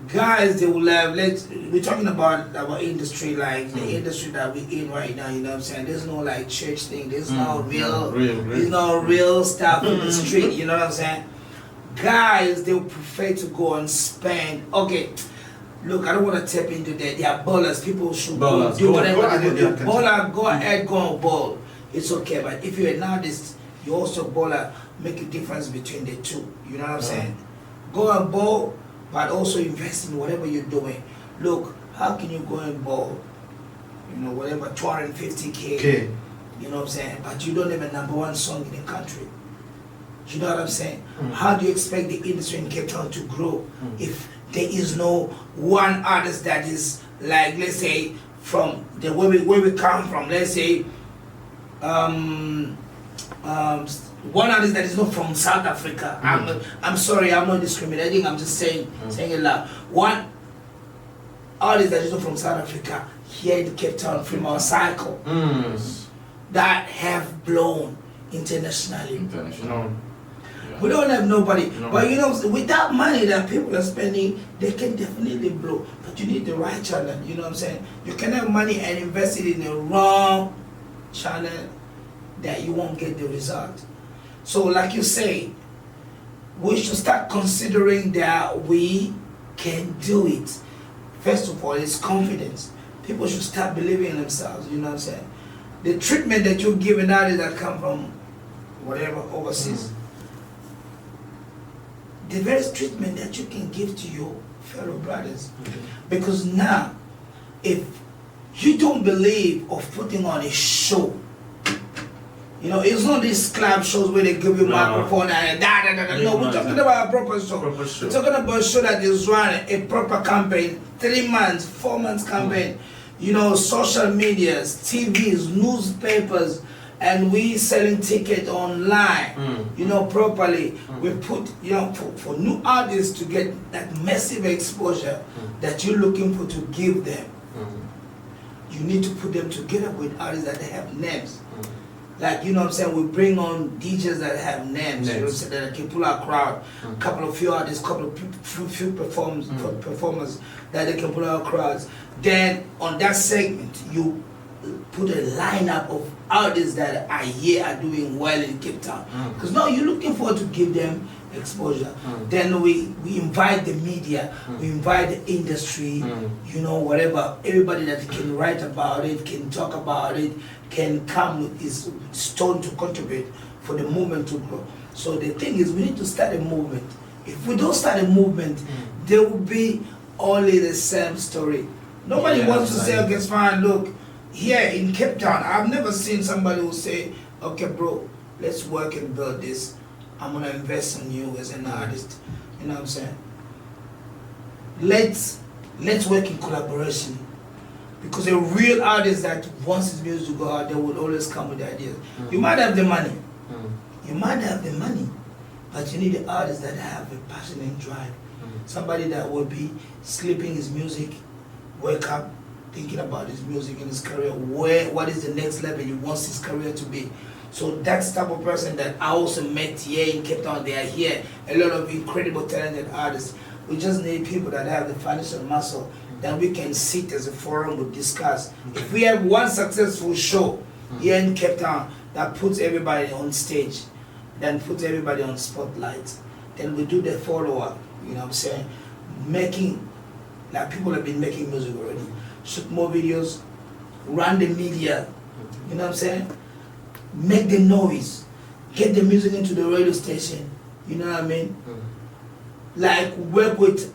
Guys, they will have, we're talking about our industry, like the industry that we're in right now, you know what I'm saying? There's no like church thing, there's no there's no real stuff in the street, you know what I'm saying? Guys, they will prefer to go and spend, okay, look, I don't want to tap into that. They are ballers, people should Ballers. do whatever they Go do. ahead, Baller, go ahead, go on ball. It's okay, but if you're an artist, you also baller, make a difference between the two, you know what I'm saying? Go and ball, but also invest in whatever you're doing. Look, how can you go and ball, you know, whatever, 250K, Okay. you know what I'm saying, but you don't have a #1 song in the country. You know what I'm saying? How do you expect the industry in Cape Town to grow if there is no one artist that is like, let's say, from the where we come from, let's say, one artist that is not from South Africa. I'm sorry, I'm not discriminating. I'm just saying it loud. One artist that is not from South Africa here in Cape Town from our cycle that have blown internationally. International. We don't have nobody, No. but you know, with that money that people are spending, they can definitely blow. But you need the right channel. You know what I'm saying? You can have money and invest it in the wrong channel that you won't get the result. So like you say, we should start considering that we can do it. First of all, it's confidence. People should start believing in themselves, you know what I'm saying? The treatment that you're giving out is that come from whatever overseas. The very treatment that you can give to your fellow brothers. Because now, if you don't believe of putting on a show, you know, it's not these club shows where they give you microphone and No, we're talking about a proper show. Proper show. We're talking about a show that is running a proper campaign, 3 months, 4 months campaign. You know, social medias, TVs, newspapers, and we selling tickets online, you know, properly. We put, you know, for new artists to get that massive exposure that you're looking for to give them. You need to put them together with artists that they have names. Like, you know what I'm saying, we bring on DJs that have names. You know what I'm saying, that can pull our crowd. Couple of few artists, couple of few performers that they can pull our crowds. Then on that segment, you put a lineup of artists that are here are doing well in Cape Town. Because now you're looking forward to give them exposure. Then we invite the media, we invite the industry, you know, whatever, everybody that can write about it, can talk about it, can come with his stone to contribute for the movement to grow. So the thing is, we need to start a movement. If we don't start a movement, there will be only the same story. Nobody wants to say, okay, fine, look, here in Cape Town, I've never seen somebody who say, okay, bro, let's work and build this. I'm gonna invest in you as an artist. You know what I'm saying? Let's work in collaboration. Because a real artist that wants his music to go out, they will always come with ideas. You might have the money. You might have the money, but you need an artist that have a passion and drive. Somebody that will be sleeping his music, wake up, thinking about his music and his career. What is the next level he wants his career to be? So that's the type of person that I also met here in Cape Town. They are here, a lot of incredible talented artists. We just need people that have the financial muscle. Then we can sit as a forum, we discuss. If we have one successful show here in Cape Town that puts everybody on stage, then puts everybody on spotlight, then we do the follow-up, you know what I'm saying? Making, like people have been making music already. Shoot more videos, run the media, you know what I'm saying? Make the noise, get the music into the radio station, you know what I mean? Like work with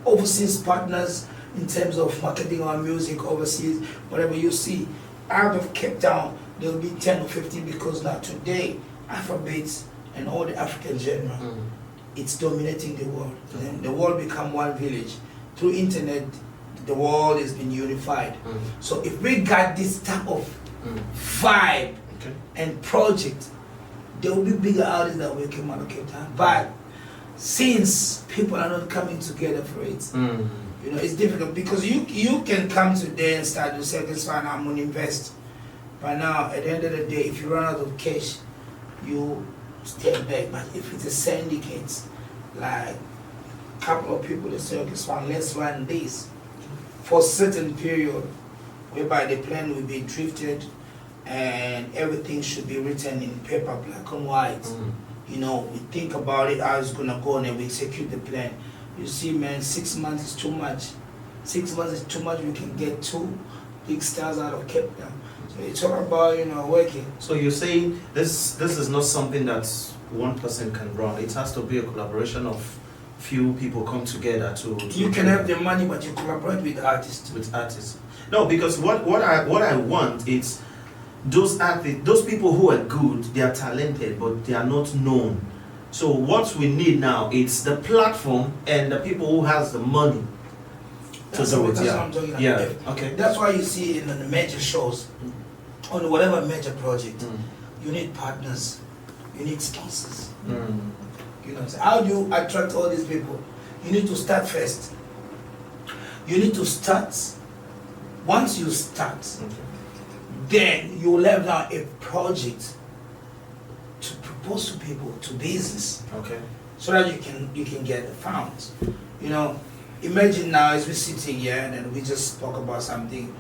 overseas partners in terms of marketing our music overseas. Whatever you see out of Cape Town, there will be 10 or 15 because now today Afrobeats and all the African genre, it's dominating the world. And the world become one village. Through internet, the world has been unified. So if we got this type of vibe and project, there will be bigger artists that will come out of Cape Town. But since people are not coming together for it, you know, it's difficult because you can come today and start to say, "This fine, I'm gonna invest." But now, at the end of the day, if you run out of cash, you step back. But if it's a syndicate, like a couple of people, they say, "Okay, fine, let's run this for a certain period," whereby the plan will be drifted and everything should be written in paper, black and white. You know, we think about it, how it's gonna go, and then we execute the plan. You see, man, 6 months is too much. 6 months is too much. We can get 2 big stars out of Cape Town. So it's all about, you know, working. So you're saying this is not something that one person can run. It has to be a collaboration of few people come together to You can have the money, but you collaborate with artists. With artists. No, because what I want is those athletes, those people who are good, they are talented, but they are not known. So what we need now is the platform and the people who has the money to That's do what it. I'm Yeah. talking about. Yeah. Okay. That's why you see in the major shows, on whatever major project, you need partners, you need sponsors. You know what I'm saying? How do you attract all these people? You need to start first. You need to start. Once you start, then you will have now a project to propose to people, to business, Okay. so that you can get the funds. You know, imagine now as we're sitting here and then we just spoke about something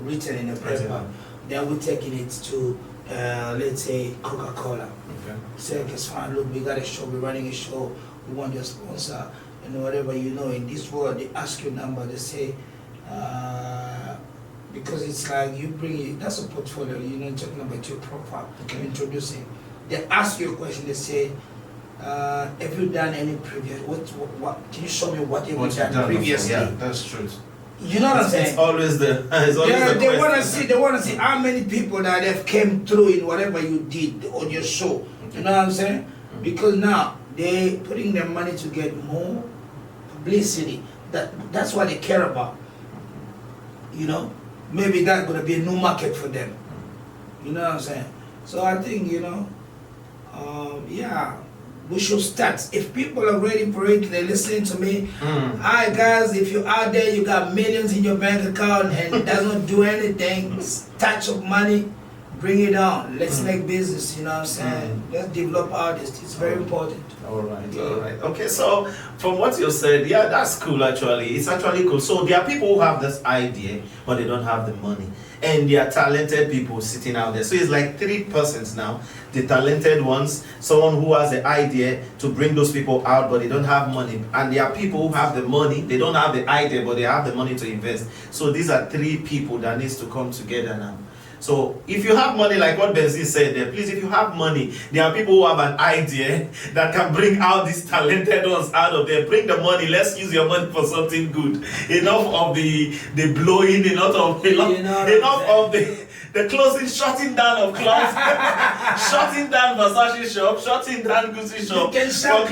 written in a paper. Then we're taking it to, let's say, Coca-Cola. Okay. Say, okay, fine, look, we got a show, we're running a show, we want your sponsor, and whatever, you know, in this world, they ask your number, they say, because it's like you bring it, that's a portfolio, you know, talking about your profile, introducing. They ask you a question, they say, have you done any previous, what can you show me what you've done previously? Yeah, that's true. You know what I'm saying? It's always the the They want to question. see. They want to see how many people that have came through in whatever you did on your show. You know what I'm saying? Because now they putting their money to get more publicity. That's what they care about. You know, maybe that's gonna be a new market for them. You know what I'm saying? So I think, you know, yeah, we should start. If people are ready for it, they're listening to me. Hi guys, if you're out there, you got millions in your bank account and it does not do anything, touch of money, bring it on. Let's make business, you know what I'm saying? Let's develop artists. It's very important. All right. Okay, so from what you said, yeah, that's cool actually. It's actually cool. So there are people who have this idea, but they don't have the money. And they are talented people sitting out there. So it's like 3 persons now. The talented ones, someone who has the idea to bring those people out, but they don't have money. And there are people who have the money, they don't have the idea, but they have the money to invest. So these are 3 people that needs to come together now. So if you have money, like what Benzine said there, please, if you have money, there are people who have an idea that can bring out these talented ones out of there. Bring the money, let's use your money for something good. Enough of the blowing, enough of the closing, shutting down of clubs, shutting down Versace shop, shutting down Gucci shop. You can shut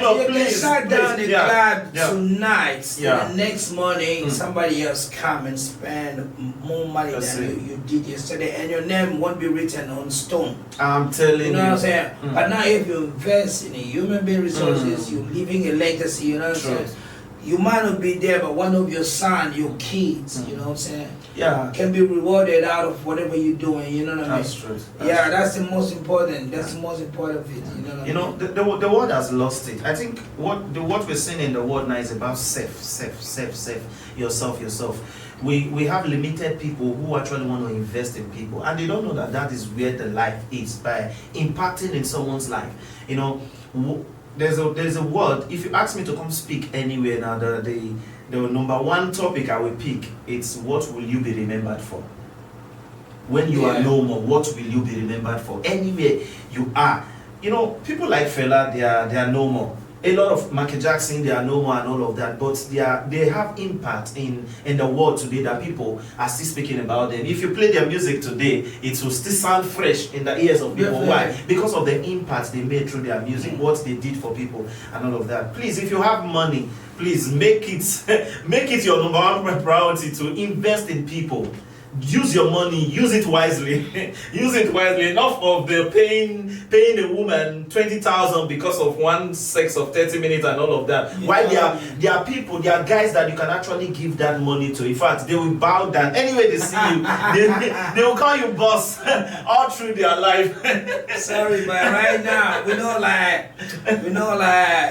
down the club tonight. Yeah. And the next morning, somebody else come and spend more money than you did yesterday, and your name won't be written on stone. I'm telling you. You know what I'm saying? But now if you invest in human being resources, you're leaving a legacy, you know what I'm saying? You might not be there, but one of your sons, your kids, you know what I'm saying? Yeah. Can be rewarded out of whatever you're doing, you know what I mean? That's true. That's the most important. That's the most important of it, you know what I mean? The world has lost it. I think what we're seeing in the world now is about yourself. We have limited people who actually want to invest in people, and they don't know that is where the life is, by impacting in someone's life. You know, there's a word. If you ask me to come speak anywhere now, the number 1 topic I will pick, it's what will you be remembered for? When you are no more, what will you be remembered for? Anywhere you are. You know, people like Fela, they are no more. A lot of Michael Jackson, they are no more and all of that, but they have impact in the world today that people are still speaking about them. If you play their music today, it will still sound fresh in the ears of people. Why? Because of the impact they made through their music, what they did for people and all of that. Please, if you have money, please make it your number 1 priority to invest in people. use your money, use it wisely. Use it wisely. Enough of the paying a woman 20,000 because of one sex of 30 minutes and all of that. While there are people, there are guys that you can actually give that money to. In fact, they will bow down anyway they see you. They will call you boss all through their life. Sorry, but right now we don't like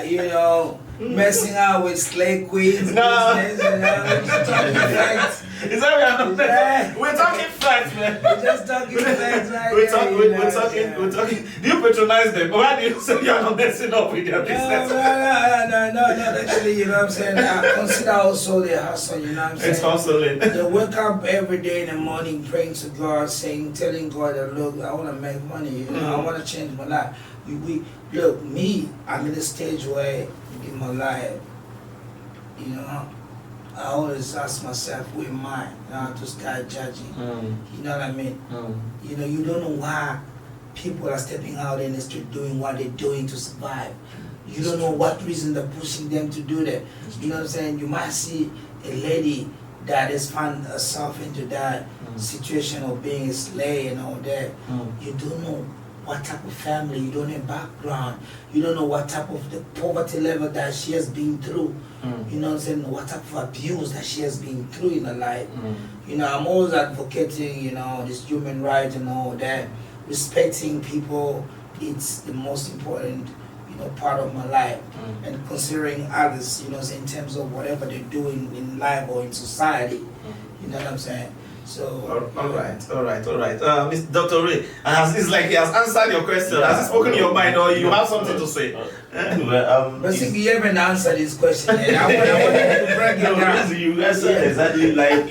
you know messing out with slave queens. No. Business, you know, we're just talking facts. Is that we are not Yeah. We're talking facts, man. We're just talking facts right We're there, talking. you know, We're talking. Do you patronize them? Why do you say you're not messing up with their business? No, actually, you know what I'm saying? I consider also the hustle, you know what I'm saying? It's hustling. They wake up every day in the morning praying to God, telling God that, look, I want to make money, you know, I want to change my life. Look, me, I'm in a stage where in my life, you know, I always ask myself, who am I? Now to start judging. You know what I mean? You know, you don't know why people are stepping out in the street doing what they're doing to survive. You don't know what reason they're pushing them to do that. You know what I'm saying? You might see a lady that has found herself into that situation of being a slave and all that. You don't know what type of family, you don't know background, you don't know what type of the poverty level that she has been through. You know what I'm saying? What type of abuse that she has been through in her life. You know, I'm always advocating, you know, this human rights and all that. Respecting people, it's the most important, you know, part of my life. And considering others, you know, in terms of whatever they're doing in life or in society. You know what I'm saying? So all right. Mr. Dr. Ray, it's like he has answered your question. Yeah. Has he spoken your mind, or you have something to say? basically you haven't answered this question yet. I wanted to break it down. You answered exactly like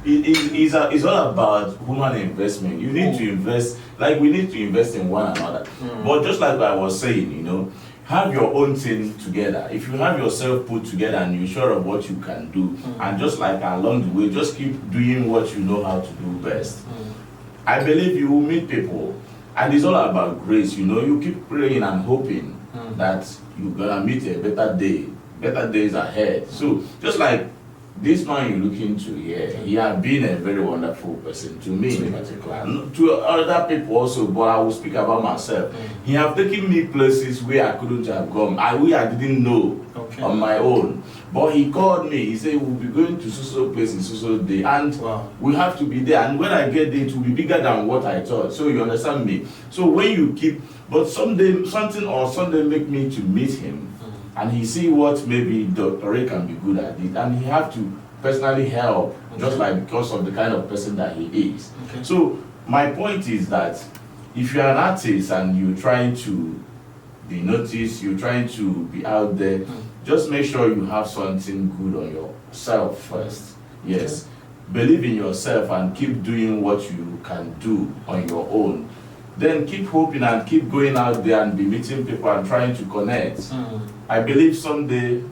it's all about human investment. You need to invest, like we need to invest in one another. But just like I was saying, you know, have your own thing together. If you have yourself put together and you're sure of what you can do, and just like along the way, just keep doing what you know how to do best. I believe you will meet people, and it's all about grace. You know, you keep praying and hoping that you're gonna meet a better day, better days ahead. So just like this man you look into here, he has been a very wonderful person to me in particular, and to other people also, but I will speak about myself. He have taken me places where I couldn't have gone, where I didn't know on my own. But he called me, he said, we'll be going to so place in so day, and we have to be there. And when I get there, it will be bigger than what I thought. So you understand me? So when you keep, but someday, something or Sunday make me to meet him, and he see what maybe Dr. Ray can be good at it, and he have to personally help, just like because of the kind of person that he is. So my point is that if you're an artist and you're trying to be noticed, you're trying to be out there, just make sure you have something good on yourself first. Yes. Believe in yourself and keep doing what you can do on your own. Then keep hoping and keep going out there and be meeting people and trying to connect. I believe someday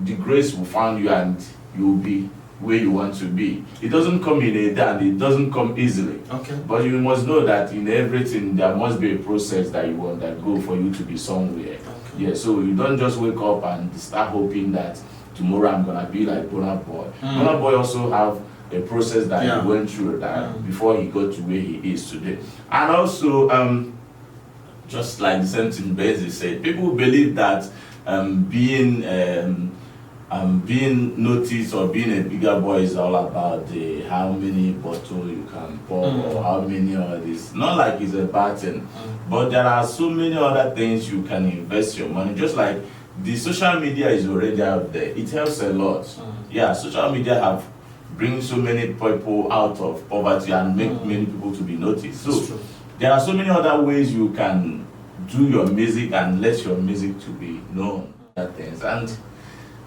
the grace will find you and you will be where you want to be. It doesn't come in a day and it doesn't come easily. But you must know that in everything there must be a process that you want that go for you to be somewhere. Yeah, so you don't just wake up and start hoping that tomorrow I'm gonna be like Burna Boy. Burna Boy also have a process that he went through that before he got to where he is today. And also, just like the same thing Benzi said, people believe that being noticed or being a bigger boy is all about how many bottles you can pour or how many of this. Not like it's a bad thing, but there are so many other things you can invest your money. Just like the social media is already out there, it helps a lot. Yeah, social media have bring so many people out of poverty and make many people to be noticed. So there are so many other ways you can do your music and let your music to be known. Things. And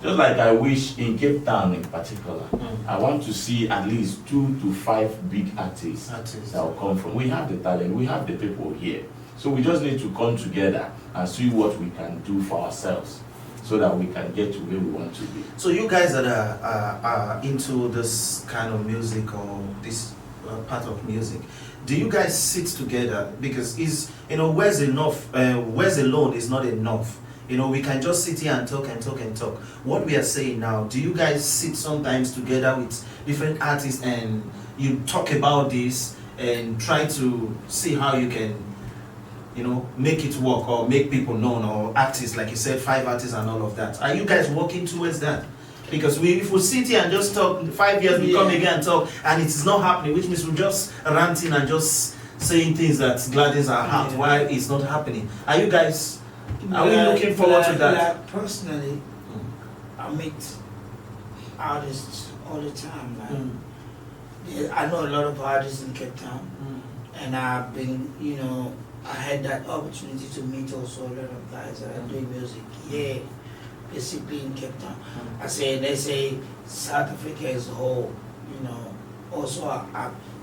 just like I wish in Cape Town in particular, I want to see at least 2 to 5 big artists that will come from. We have the talent, we have the people here. So we just need to come together and see what we can do for ourselves so that we can get to where we want to be. So you guys that are into this kind of music or this part of music, do you guys sit together? Because words alone is not enough. We can just sit here and talk and talk and talk. What we are saying now, do you guys sit sometimes together with different artists and you talk about this and try to see how you can, you know, make it work or make people known, or artists, like you said, 5 artists and all of that. Are you guys working towards that? Because if we sit here and just talk, 5 years we come again and talk, and it is not happening, which means we're just ranting and just saying things that gladdens our heart while it's not happening. Are you guys, are we looking forward to that? Like personally, I meet artists all the time. I know a lot of artists in Cape Town, and I've been, you know, I had that opportunity to meet also a lot of guys that are doing music. Basically in Cape Town. They say South Africa as a whole, you know, also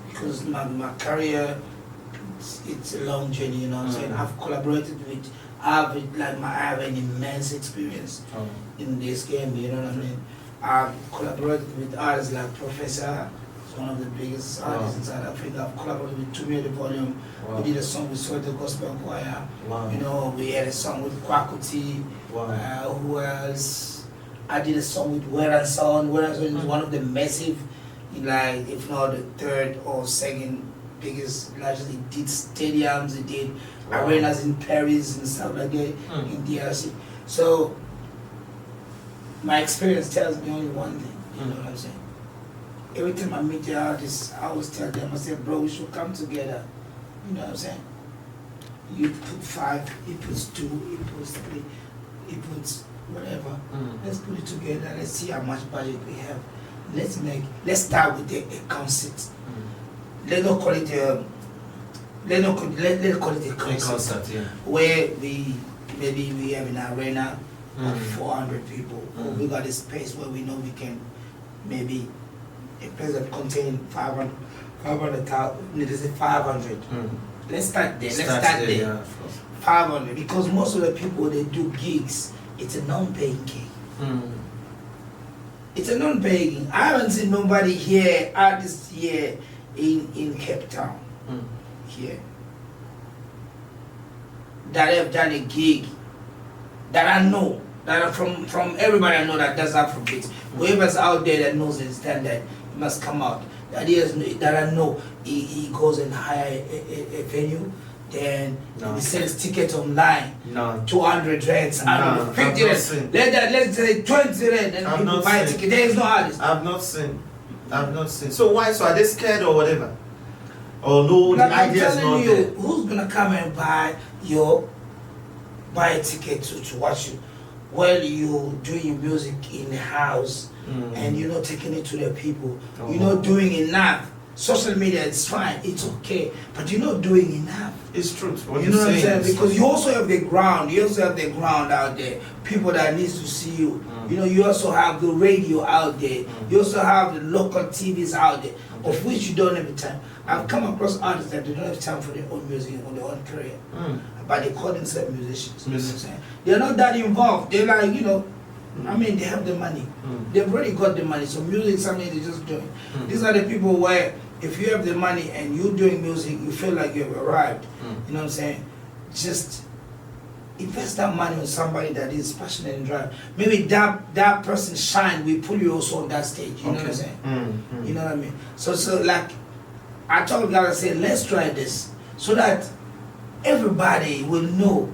because my career, it's a long journey, you know what I'm saying? I've collaborated with, I have an immense experience in this game, you know what I mean? I've collaborated with artists like Professor, he's one of the biggest artists in South Africa. I've collaborated with Tumia the Volume. We did a song with Soweto Gospel Choir. You know, we had a song with Kwakuti. Who else? I did a song with Wera Sound. Wera Sound is one of the massive, like, if not the third or second biggest, largely did stadiums, they did arenas in Paris and stuff like that, in DRC. So, my experience tells me only one thing, you know what I'm saying? Every time I meet the artists, I always tell them, I say, bro, we should come together, you know what I'm saying? You put 5, he puts 2, he puts 3, he puts whatever. Let's put it together, let's see how much budget we have. Let's start with a concert. Let's not call it a, let's call it a concert. Where maybe we have an arena of 400 people, or we got a space where we know we can maybe a place that contain 500,000, let's say 500. Let's start there. Let's start there. 500, because most of the people they do gigs, it's a non-paying gig. It's a non-paying. I haven't seen nobody here, artists here in Cape Town, here, that have done a gig that I know, that are from everybody I know that does Afrobeat. Whoever's out there that knows and understand that, he must come out. That I know, he goes and hire a venue, then he sells tickets online, 200 rands, I don't know, 50 rands, let's say 20 rands, and people buy a ticket. There is no artist. I've not seen. So why? So are they scared or whatever? Or no, the idea is not there. Who's gonna come and buy a ticket to watch you? Well, you're doing your music in the house, and you're not taking it to the people. You're not doing enough. Social media is fine, it's okay, but you're not doing enough. It's true. You know what I'm saying? Because you also have the ground. You also have the ground out there. People that needs to see you. You know, you also have the radio out there. You also have the local TVs out there, of which you don't have the time. I've come across artists that they don't have time for their own music or their own career, but they call themselves musicians. You know what I'm saying? They're not that involved. They're like, you know, I mean, they have the money. They've already got the money. So music is something they're just doing. These are the people where if you have the money and you're doing music, you feel like you've arrived. You know what I'm saying? Just invest that money on somebody that is passionate and drive. Maybe that person shine, we put you also on that stage. You know what I'm saying? You know what I mean? So like, I told God, I said, let's try this so that everybody will know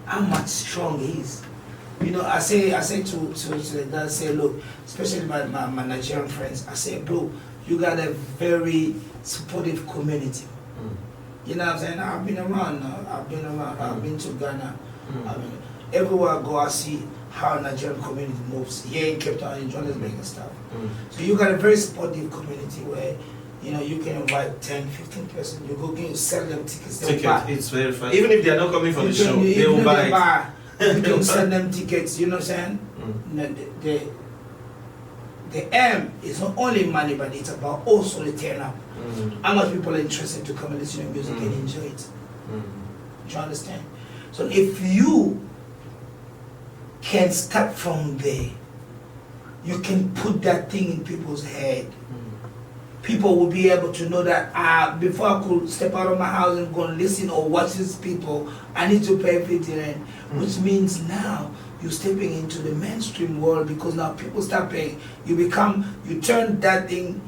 how much strong he is. You know, I say to the guy, I say, look, especially my Nigerian friends, I say, bro, you got a very supportive community. You know what I'm saying? I've been around now. I've been to Ghana. Everywhere I go, I see how Nigerian community moves. Here in Cape Town, in Johannesburg and stuff. So you got a very supportive community where, you know, you can invite 10, 15 person. You go sell them tickets. It's very fun. Even if they are not coming for the show, they will buy it. You can send them tickets. You know what I'm saying? The aim is not only money, but it's about also the turn up. How much people are interested to come and listen to music and enjoy it. Do you understand? So if you can start from there, you can put that thing in people's head. People will be able to know that before I could step out of my house and go and listen or watch these people, I need to pay 50 rand. Which means now you're stepping into the mainstream world, because now people start paying. You turn that thing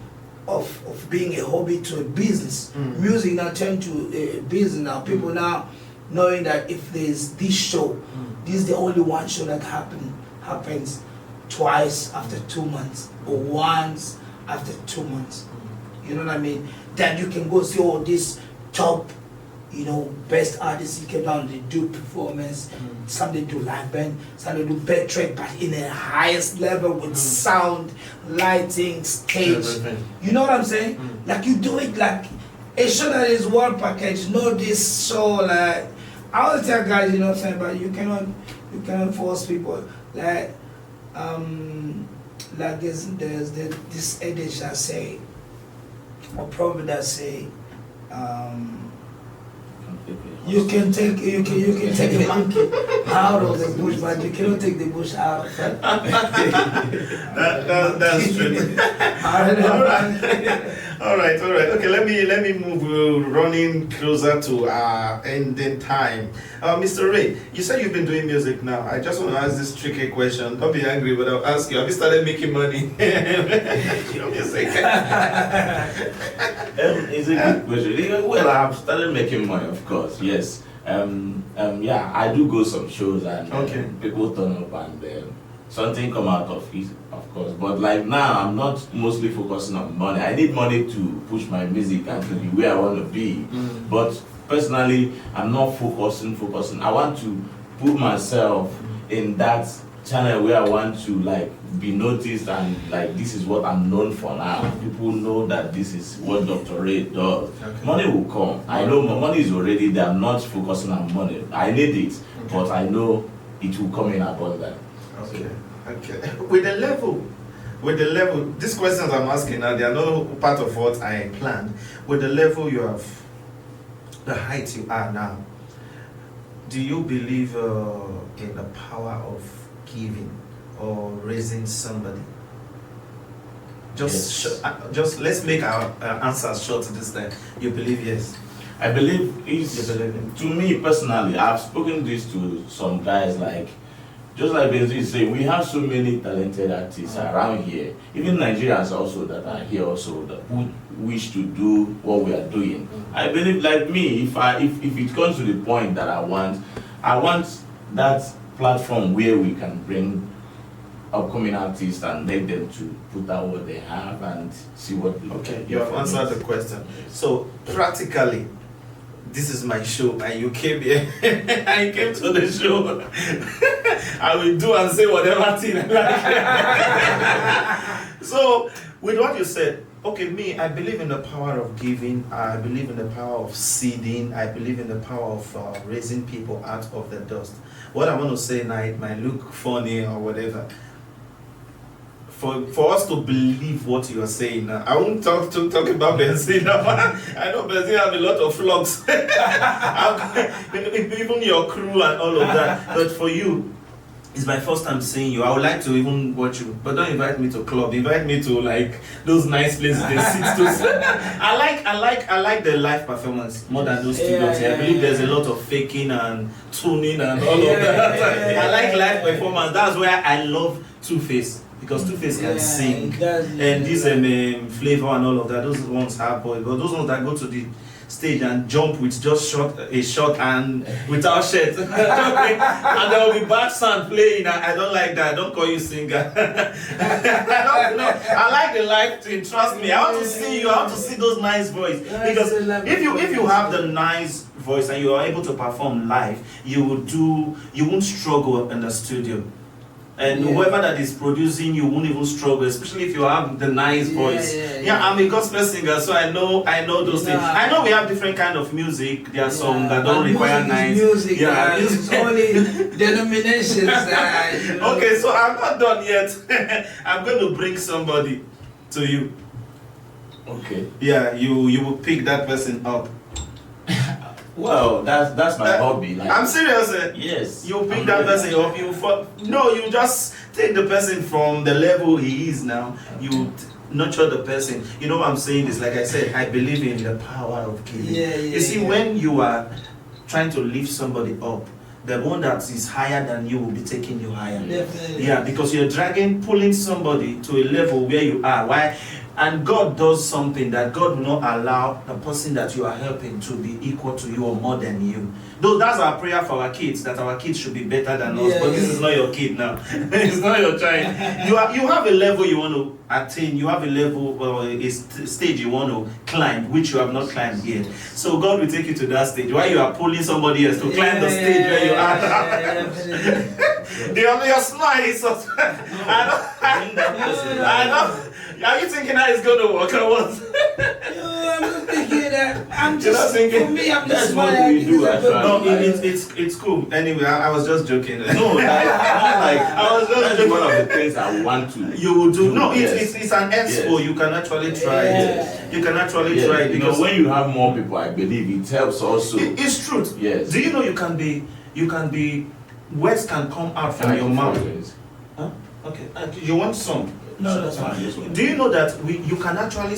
of being a hobby to a business. Music now turned to a business now. People now knowing that if there's this show, this is the only one show that happens twice after 2 months or once after 2 months. You know what I mean? That you can go see all this top, best artists. You can down, they do performance, some they do live band, some they do bed track, but in the highest level with sound, lighting, stage. You know what I'm saying? Like you do it like a show that is one package, not this show like I always tell guys, you know what I'm saying, but you cannot force people. Like there's this adage that say, or probably that say, you can take a monkey out of the bush, but you cannot take the bush out of it. That's true. All right. Okay, let me move. Running closer to our ending time. Mr. Ray, you said you've been doing music now. I just want to ask this tricky question. Don't be angry, but I'll ask you. Have you started making money? Music. It's a good question. Well, I have started making money, of course. Yes. Yeah, I do go some shows and people turn up and something come out of it, of course. But like now, I'm not mostly focusing on money. I need money to push my music and to be where I want to be. But personally, I'm not focusing. I want to put myself in that channel where I want to like be noticed and like this is what I'm known for now. People know that this is what Dr. Ray does. Money will come. I know my money is already there. I'm not focusing on money. I need it, but I know it will come in abundance. Okay. With the level, these questions I'm asking now, they are not part of what I planned. With the level you have, the height you are now, do you believe in the power of giving or raising somebody? Just let's make our answers short this time. You believe yes? I believe to me personally, I've spoken this to some guys like. Just like BENZINE is saying, we have so many talented artists around here, even Nigerians also that are here also that who wish to do what we are doing. I believe, like me, if it comes to the point that I want that platform where we can bring upcoming artists and make them to put out what they have and see what we can do. You have answered the question. So practically, this is my show and you came here and you came to the show. I will do and say whatever thing I like. So with what you said, okay, me, I believe in the power of giving, I believe in the power of seeding, I believe in the power of raising people out of the dust. What I want to say now, it might look funny or whatever. For us to believe what you are saying now, I won't talk about BENZINE now. I know BENZINE have a lot of flogs, even your crew and all of that. But for you, it's my first time seeing you. I would like to even watch you, but don't invite me to club. Invite me to like those nice places they sit to. I like the live performance more than those studios. I believe there's a lot of faking and tuning and all of that. I like live performance. That's where I love Two-Face. Because Two-Face can sing, and this flavor and all of that, those ones have boys, but those ones that go to the stage and jump with just a shot and without shirt, and there will be back sound playing. I don't like that. I don't call you singer. I like the live thing. Trust me. I want to see you. I want to see those nice voices. Because if you have the nice voice and you are able to perform live, you won't struggle in the studio. And whoever that is producing you won't even struggle, especially if you have the nice voice. I'm a gospel singer, so I know those things. I know we have different kind of music. There are some that don't require nice music. It's only denominations. Okay, so I'm not done yet. I'm going to bring somebody to you. Okay. Yeah, you will pick that person up. Well, that's my hobby. Like, I'm serious. Yes. You pick that person up. You just take the person from the level he is now. You nurture the person. You know what I'm saying? Is like I said, I believe in the power of giving. You see, when you are trying to lift somebody up, the one that is higher than you will be taking you higher. Definitely. Yeah, because you're pulling somebody to a level where you are. Why? And God does something that God will not allow the person that you are helping to be equal to you or more than you. Though that's our prayer for our kids, that our kids should be better than us. But this is not your kid now. It's not your child. You have a level you want to attain. You have a level or a stage you want to climb, which you have not climbed yet. So God will take you to that stage. While you are pulling somebody else to climb the stage where you are. Your smile is so. I know. Are you thinking how it's going to work or what? I'm just thinking that I'm You're not just thinking- for me. I'm That's just what smiling. we do, actually. No, it's cool. Anyway, I was just joking. No, not like I was just that's joking. one of the things I want to. You will do. No, Yes. it's an expo. Yes. You can actually try Yes. it. You can actually Yeah, try it you know, because when you have more people, I believe it helps also. it's truth. Yes. Do you know you can be words can come out from your mouth. Huh? Okay. You want some? No, that's fine. Yes, ma'am. Do you know that you can actually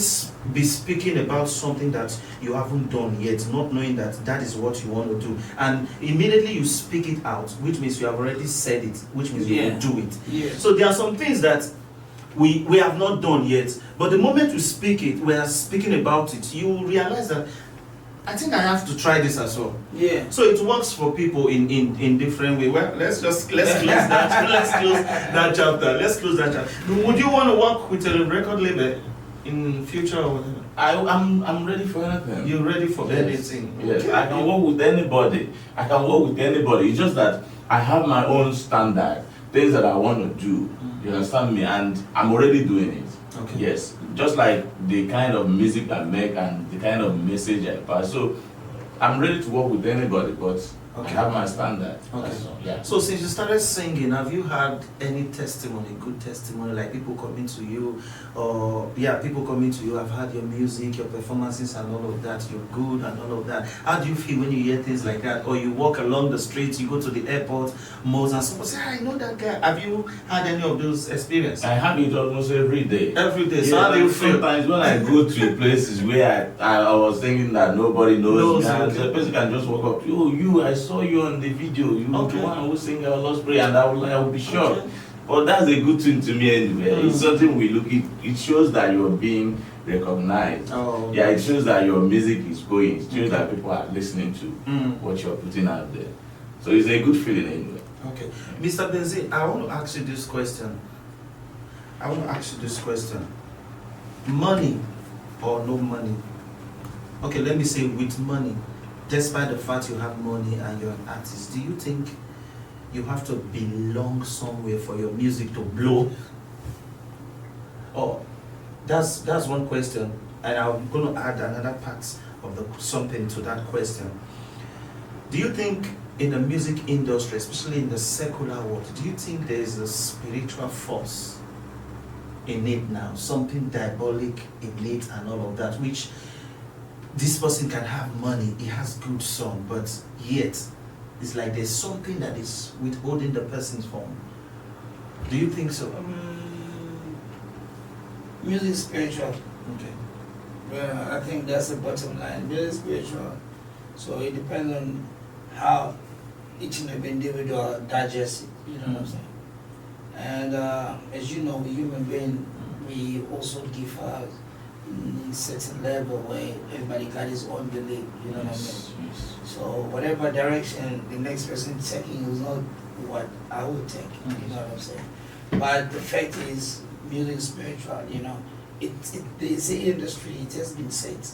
be speaking about something that you haven't done yet, not knowing that that is what you want to do, and immediately you speak it out, which means you have already said it, which means you will do it. Yeah. So there are some things that we have not done yet, but the moment we speak it, we are speaking about it, you will realize that I think I have to try this as well. Yeah. So it works for people in different way. Well, let's close that. Let's close that chapter. Let's close that chapter. Would you want to work with a record label in future or whatever? I'm ready for anything. You're ready for Yes. anything? Yes, Okay. I can work with anybody. It's just that I have my own standard, things that I want to do. You understand me? And I'm already doing it. Okay. Yes, just like the kind of music I make and the kind of message I pass. So I'm ready to work with anybody, but I Okay. have my standard. Okay. That's all, yeah. So since you started singing, have you had any testimony, good testimony, like people coming to you, or people coming to you have heard your music, your performances and all of that, you're good and all of that. How do you feel when you hear things like that? Or you walk along the streets, you go to the airport, malls, and someone say, I know that guy. Have you had any of those experiences? I have it almost every day. Every day. So Yeah, how do you feel? sometimes when I go to places where I was thinking that nobody knows me, and the person can just walk up to you, I saw you on the video, you Okay. the one who sing our Lost Prayer, and I will be shocked. Okay. But that's a good thing to me anyway. It's something we look at, it shows that you're being recognized. Oh, Yeah, it shows that your music is going, it shows that people are listening to Mm. what you're putting out there. So it's a good feeling anyway. Okay. Mr. Benzine, I want to ask you this question. Money or no money? Okay, let me say with money. Despite the fact you have money and you're an artist, do you think you have to belong somewhere for your music to blow? Or that's one question, and I'm going to add another part of something to that question. Do you think in the music industry, especially in the secular world, do you think there is a spiritual force in it now, something diabolic in it and all of that, which this person can have money, he has good song, but yet it's like there's something that is withholding the person's form. Do you think so? Music is spiritual. Okay. Yeah, I think that's the bottom line. Music is spiritual. So it depends on how each and every individual digests it. You know what I'm saying? And as you know, we human beings, we also differ in certain level where everybody got his own belief. You know what I mean? Yes. So whatever direction the next person is taking is not what I would take. You know what I'm saying? But the fact is, music is spiritual. You know, it's the industry. It has been set.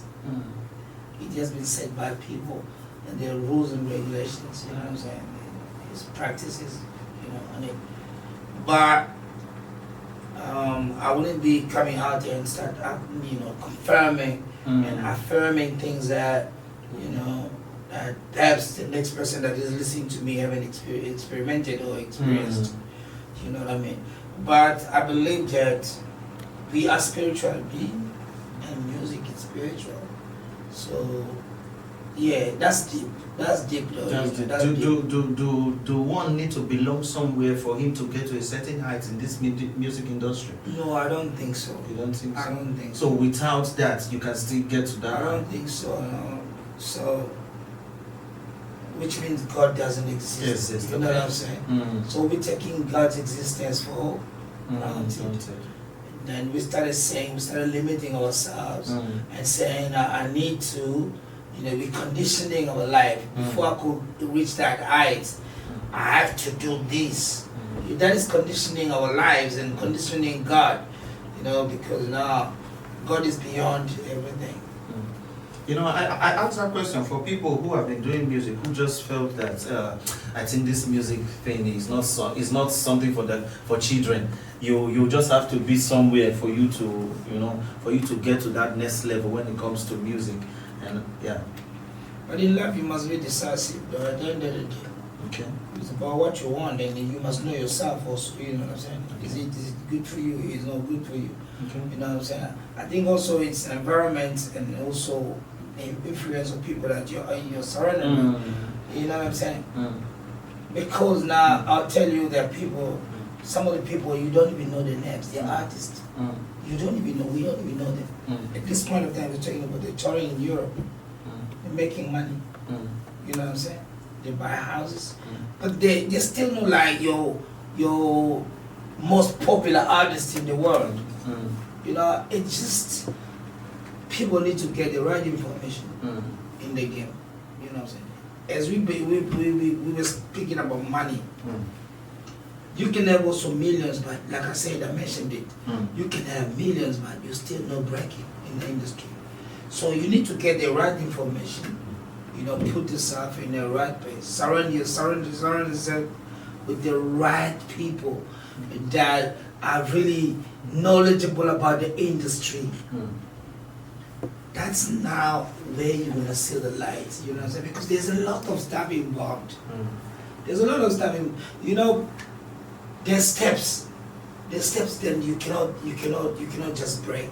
It has been set by people, and there are rules and regulations. You know what I'm saying? There's practices. You know, on it. But I wouldn't be coming out there and start, confirming and affirming things that, that perhaps the next person that is listening to me haven't experimented or experienced. You know what I mean? But I believe that we are spiritual beings and music is spiritual. So, yeah, that's deep. That's deep though. Do one need to belong somewhere for him to get to a certain height in this music industry? No, I don't think so. You don't think so? I don't think So so. without that, you can still get to that I height? don't think so. No. So, which means God doesn't exist. Yes, you know what I'm saying? So we're taking God's existence for granted. Then we started limiting ourselves and saying, I need to, be conditioning our life. Before I could reach that height, I have to do this. That is conditioning our lives and conditioning God, because now God is beyond everything. I asked that question for people who have been doing music, who just felt that I think this music thing is not something for children. You just have to be somewhere for you to get to that next level when it comes to music, and yeah. But in life, you must be decisive. Though, at the end of the day, okay, it's about what you want, and you must know yourself also. You know what I'm saying? Okay. Is it good for you? Is it not good for you? Okay. You know what I'm saying? I think also it's environment and also influence of people that you're surrounded with. You know what I'm saying? Because now I'll tell you that people, some of the people you don't even know their names. They're artists. You don't even know. We don't even know them. At this point of time, we're talking about they're touring in Europe. They're making money. You know what I'm saying? They buy houses, but they still not like your most popular artist in the world. It's just people need to get the right information in the game. You know what I'm saying? As we were speaking about money, you can have also millions, but like I said, I mentioned it. You can have millions, but you're still not breaking in the industry. So you need to get the right information. Put yourself in the right place. Surround yourself with the right people that are really knowledgeable about the industry. That's now where you're gonna see the light. You know what I'm saying? Because there's a lot of stuff involved. There's a lot of stuff there's steps. There's steps that you cannot just break.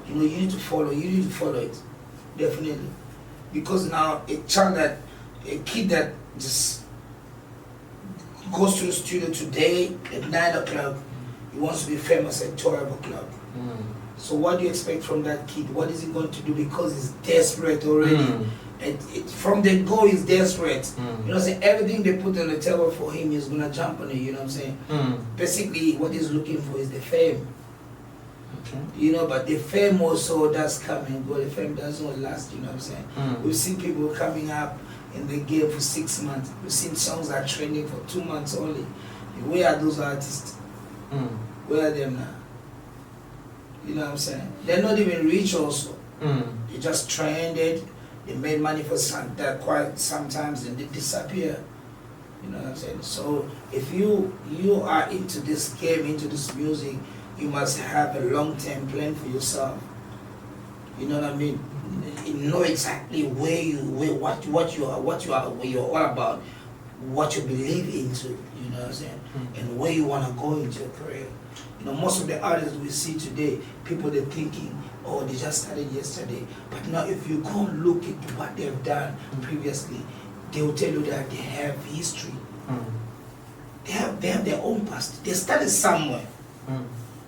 You need to follow. You need to follow it, definitely. Because now a kid that just goes to the studio today at 9 o'clock, he wants to be famous at 12 o'clock. So what do you expect from that kid? What is he going to do? Because he's desperate already. And from the go, he's desperate. You know what I'm saying? Everything they put on the table for him, he's going to jump on it. You know what I'm saying? Basically, what he's looking for is the fame. Okay. But the fame also does come and go. The fame doesn't last, you know what I'm saying? We've seen people coming up in the game for 6 months. We've seen songs that are trending for 2 months only. Where are those artists? Where are them now? You know what I'm saying? They're not even rich also. They just trended. They made money for quite sometimes and they disappear. You know what I'm saying? So if you are into this game, into this music, you must have a long-term plan for yourself. You know what I mean? You know exactly what you're all about, what you believe into. You know what I'm saying? And where you want to go into your career. Most of the artists we see today, people they're thinking, oh, they just started yesterday. But now, if you go and look at what they've done previously, they will tell you that they have history. They have their own past. They started somewhere.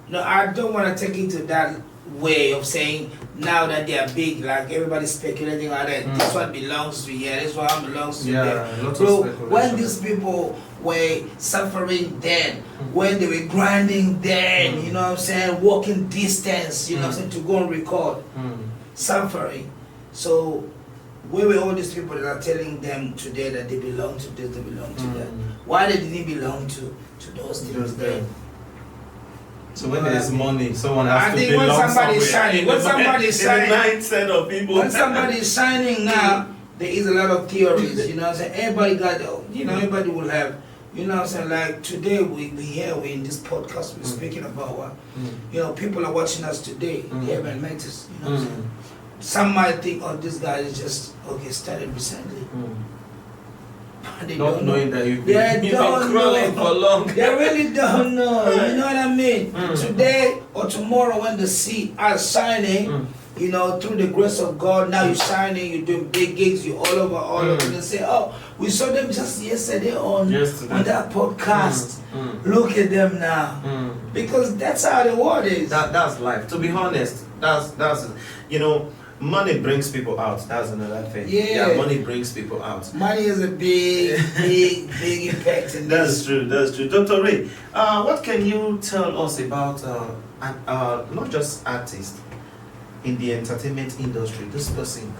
No, I don't want to take it to that way of saying now that they are big, like everybody's speculating like that. This one belongs to here, this one belongs to there. So when these people were suffering then, when they were grinding then, you know what I'm saying, walking distance, you know what I'm saying, to go and record, suffering. So where were all these people that are telling them today that they belong to this, they belong to that? Why they didn't belong to those things then? So when there's money, someone has to think belong when somebody's somewhere. shining, when somebody's shining, the mindset of people. When somebody's shining now, there is a lot of theories. You know what I'm saying? Everybody got, everybody will have. You know what I'm saying? Like today, we in this podcast, we're speaking about what, people are watching us today. They haven't met us. You know what I'm saying? Some might think, oh, this guy is just started recently. They not knowing know. that you've been crawling for long. They really don't know. You know what I mean? Today or tomorrow when the sea are shining, through the grace of God, now you're shining, you're doing big gigs, you're all over. And they say, oh, we saw them just yesterday on that podcast. Look at them now. Because that's how the world is. That's life. To be honest, that's Money brings people out. That's another thing. Yeah. Money brings people out. Money is a big impact in That's this. true. That's true. Dr. Ray, what can you tell us about not just artists in the entertainment industry? This person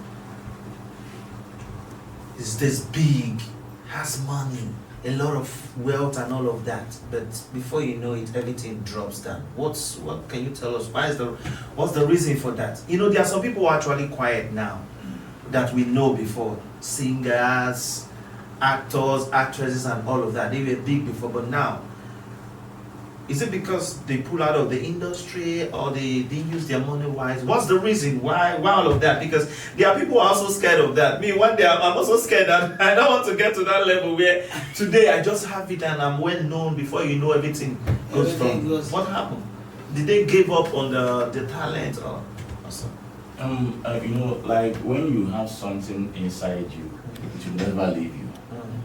is this big, has money, a lot of wealth and all of that, but before you know it, everything drops down. What can you tell us? What's the reason for that? You know, there are some people who are actually quiet now that we know before. Singers, actors, actresses, and all of that. They were big before, but now, is it because they pull out of the industry or they use their money wise? What's the reason why all of that? Because there are people who are also scared of that. Me, one day I'm also scared that I don't want to get to that level where today I just have it and I'm well known. Before you know, everything goes from. What happened? Did they give up on the talent or something? You know, like when you have something inside you, it will never leave you.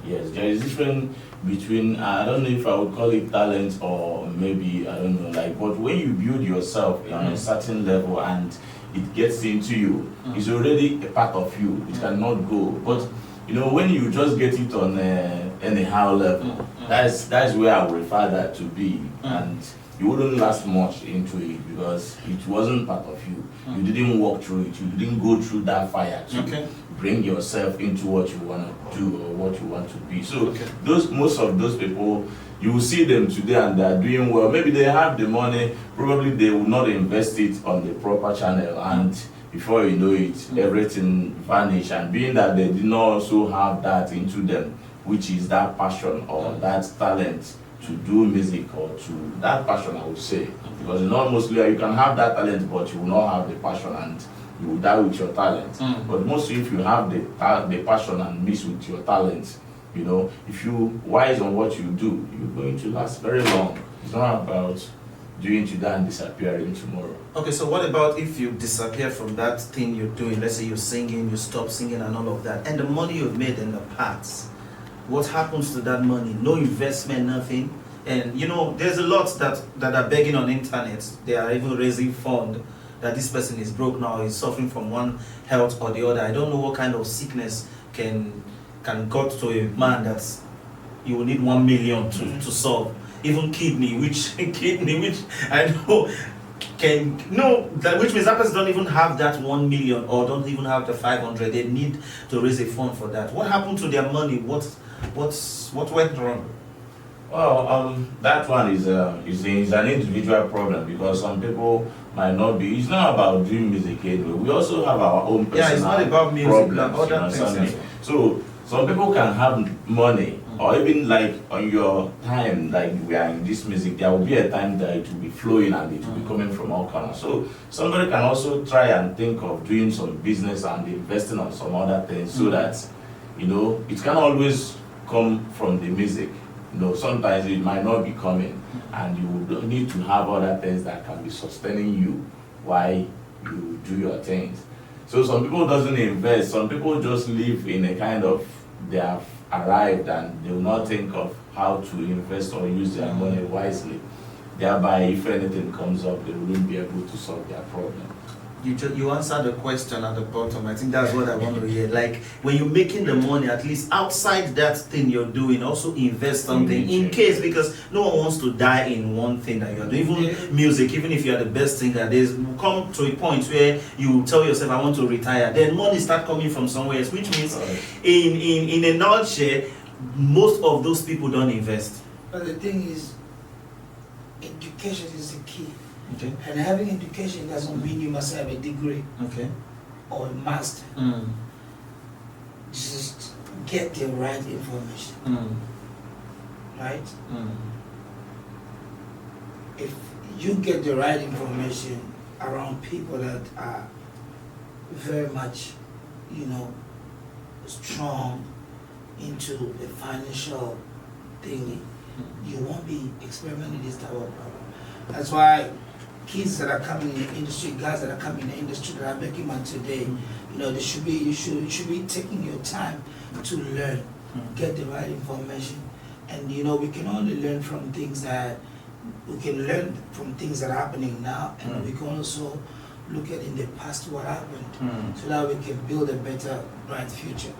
Yes, there is difference between, I don't know if I would call it talent or maybe, I don't know, like, but when you build yourself on a certain level and it gets into you, it's already a part of you, it cannot go. But, you know, when you just get it on anyhow level, that's where I would refer that to be. And you wouldn't last much into it because it wasn't part of you. You didn't walk through it, you didn't go through that fire to bring yourself into what you want to do or what you want to be. So most of those people, you will see them today and they are doing well. Maybe they have the money, probably they will not invest it on the proper channel, and before you know it, everything vanish. And being that they did not also have that into them, which is that passion or that talent to do music, or to that passion, I would say. Because mostly you can have that talent but you will not have the passion, and you will die with your talent. But mostly if you have the passion and mix with your talent, you know, if you wise on what you do, you're going to last very long. It's not about doing today and disappearing tomorrow. Okay, so what about if you disappear from that thing you're doing? Let's say you're singing, you stop singing and all of that, and the money you've made in the past, what happens to that money? No investment, nothing. And you know, there's a lot that are begging on internet. They are even raising fund that this person is broke now, is suffering from one health or the other. I don't know what kind of sickness can go to a man that you will need 1 million to solve. Even kidney, which I know which means that person don't even have that 1 million or don't even have the 500. They need to raise a fund for that. What happened to their money? What went wrong? Well, that one is an individual problem, because some people might not be. It's not about doing music anyway. We also have our own personal it's not about music, problems. other things. So some people can have money, or even like on your time, like we are in this music, there will be a time that it will be flowing and it will be coming from all corners. So somebody can also try and think of doing some business and investing on some other things, so that, you know, it can always come from the music. You know, sometimes it might not be coming, and you would need to have other things that can be sustaining you while you do your things. So some people doesn't invest. Some people just live in a kind of, they have arrived and they will not think of how to invest or use their money wisely. Thereby, if anything comes up, they wouldn't be able to solve their problem. You answered the question at the bottom. I think that's what I want to hear. Like, when you're making the money, at least outside that thing you're doing, also invest something in case, because no one wants to die in one thing that you're doing. Even music, even if you're the best singer, there's come to a point where you tell yourself, I want to retire. Then money start coming from somewhere else, which means in a nutshell, most of those people don't invest. But the thing is, education is the key. Okay. And having education doesn't mean you must have a degree or a master. Just get the right information. Right? If you get the right information around people that are very much, you know, strong into the financial thing, you won't be experimenting this type of problem. That's why kids that are coming in the industry, guys that are coming in the industry that are making money today, you know, you should be taking your time to learn, get the right information. And you know, we can only learn from things that are happening now, and we can also look at in the past what happened, so that we can build a better, bright future.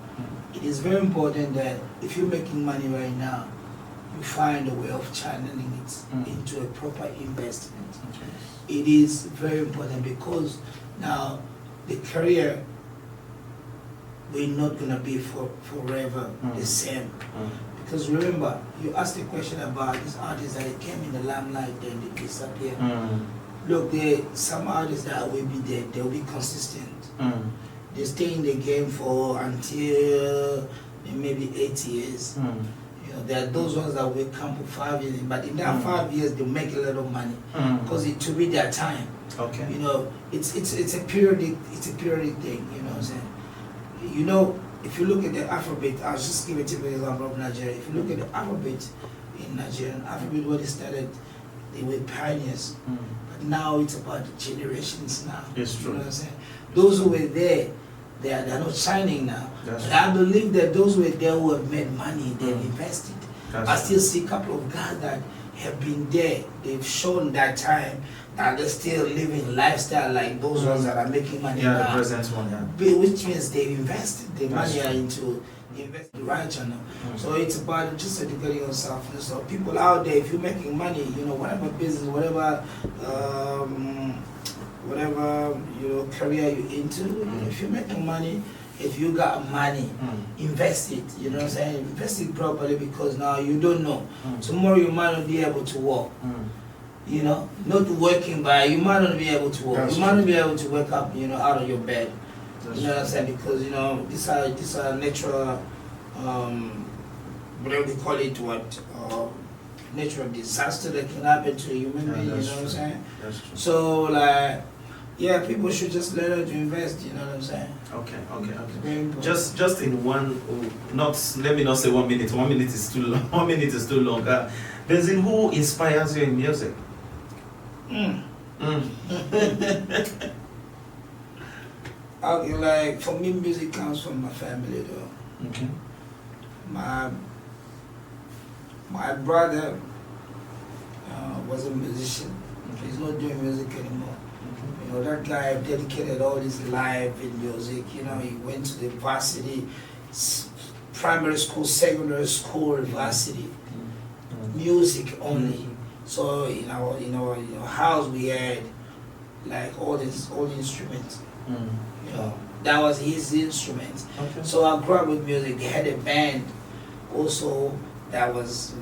It is very important that if you're making money right now, you find a way of channeling it into a proper investment. It is very important because now the career we're not gonna be forever the same. Because remember, you asked a question about these artists that came in the limelight then they disappear. Look, some artists that will be there, they'll be consistent. They stay in the game for until maybe 8 years. You know, there are those ones that will come for 5 years, but in that 5 years they'll make a lot of money because it will be their time. Okay. You know, it's a periodic thing. You know what I'm saying? You know, if you look at the Afrobeat, I'll just give a typical example of Nigeria. If you look at the Afrobeat in Nigeria, Afrobeat when it started, they were pioneers. But now it's about the generations now. It's true. You know what I'm saying? Those who were there, they're not shining now. That's But I believe that those who were there who have made money, they've invested. That's I still see a couple of guys that have been there. They've shown that time that they're still living lifestyle like those ones that are making money Yeah, the now. present one, yeah. Which means they've invested their That's money true. into invest the right channel. So it's about just educating yourself. So people out there, if you're making money, you know, whatever business, whatever you know career you're into, if you're making money, if you got money, invest it. You know what I'm saying? Invest it properly because now you don't know. Tomorrow you might not be able to walk. You know, not working, but you might not be able to walk. That's you might true. not be able to wake up, you know, out of your bed. That's You know what I'm saying? Because you know these are natural, whatever they call it, natural disaster that can happen to a human being. You know that's what I'm true. saying? That's true. So like, yeah, people should just learn to invest. You know what I'm saying? Okay, okay, okay. Very important. Just in one, let me not say 1 minute. 1 minute is too long. 1 minute is too long. Benzine, who inspires you in music? Okay, like for me, music comes from my family, though. Okay. My brother was a musician. He's not doing music anymore. You know, that guy dedicated all his life in music. You know, he went to the varsity, primary school, secondary school, varsity, music only. So in our house we had like all the instruments. You know, that was his instrument. Okay. So I grew up with music. They had a band also that was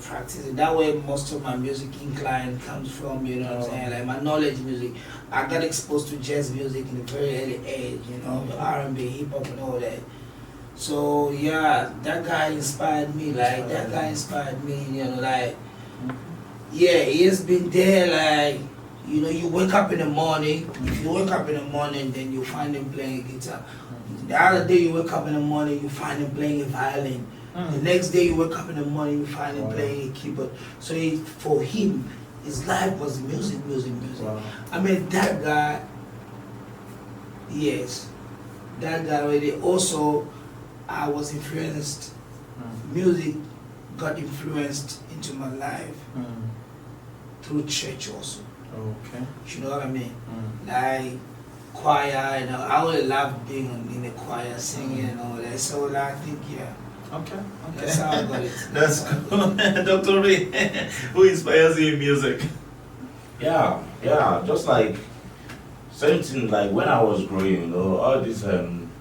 practicing. That way most of my music incline comes from, you know what I'm saying, like my knowledge music. I got exposed to jazz music in a very early age, you know, the R&B, hip hop and all that. So yeah, that guy inspired me, you know, like, yeah, he has been there, like, you know, you wake up in the morning, if you wake up in the morning, then you find him playing a guitar. The other day you wake up in the morning, you find him playing a violin. The next day you wake up in the morning, you find him playing a keyboard. So for him, his life was music. Wow. I mean, that guy, yes, that guy really. Also, I was influenced, music got influenced into my life through church also. Okay. You know what I mean? Like choir, you know, I would love being in the choir, singing and all that. So I think, yeah. Okay. That's how I got it. That's cool. Dr. Ray, who inspires you in music? Yeah, just like same thing. Like when I was growing, you know, all this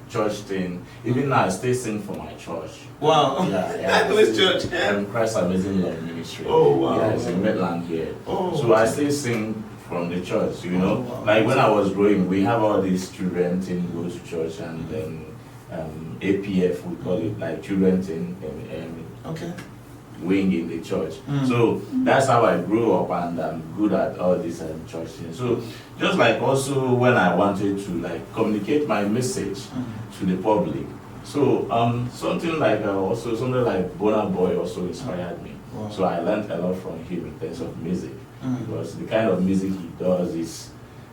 church thing. Even now, I still sing for my church. Wow. Yeah. Which church? Christ Amazing Love Ministry. Oh wow. Yeah, it's in Midland here. Oh. So I still sing from the church. You know, wow. like when I was growing, we have all these children thing go to church and then APF we call it, like children thing. Okay. Wing in the church. So that's how I grew up, and I'm good at all these church things. So just like also when I wanted to like communicate my message to the public. So something like Burna Boy also inspired me. Wow. So I learned a lot from him in terms of music, because the kind of music he does is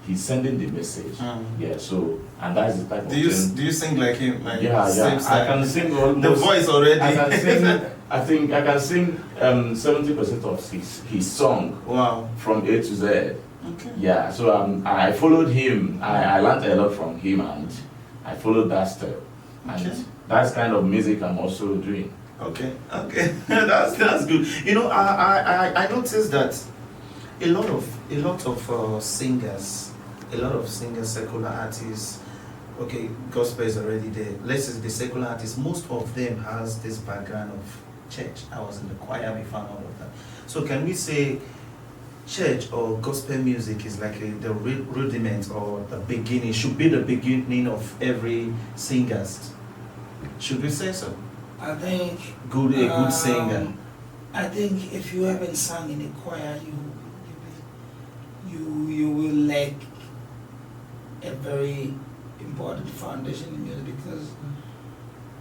he's sending the message. Yeah. So and that's the type of Do you thing. sing like him? Like Yeah. same I style? can sing almost. The voice already. I can sing. I think I can sing 70% of his song Wow. from A to Z. Okay. Yeah, so I followed him. I learned a lot from him, and I followed that step. And Okay. that's kind of music I'm also doing. Okay, okay, that's good. You know, I noticed that a lot of singers, secular artists. Okay, gospel is already there. Let's say the secular artists. Most of them has this background of church. I was in the choir before and all of that. So can we say church or gospel music is like the rudiment or the beginning? Should be the beginning of every singer's. Should we say so? I think A good singer. I think if you haven't sung in a choir, you will lack a very important foundation in music, because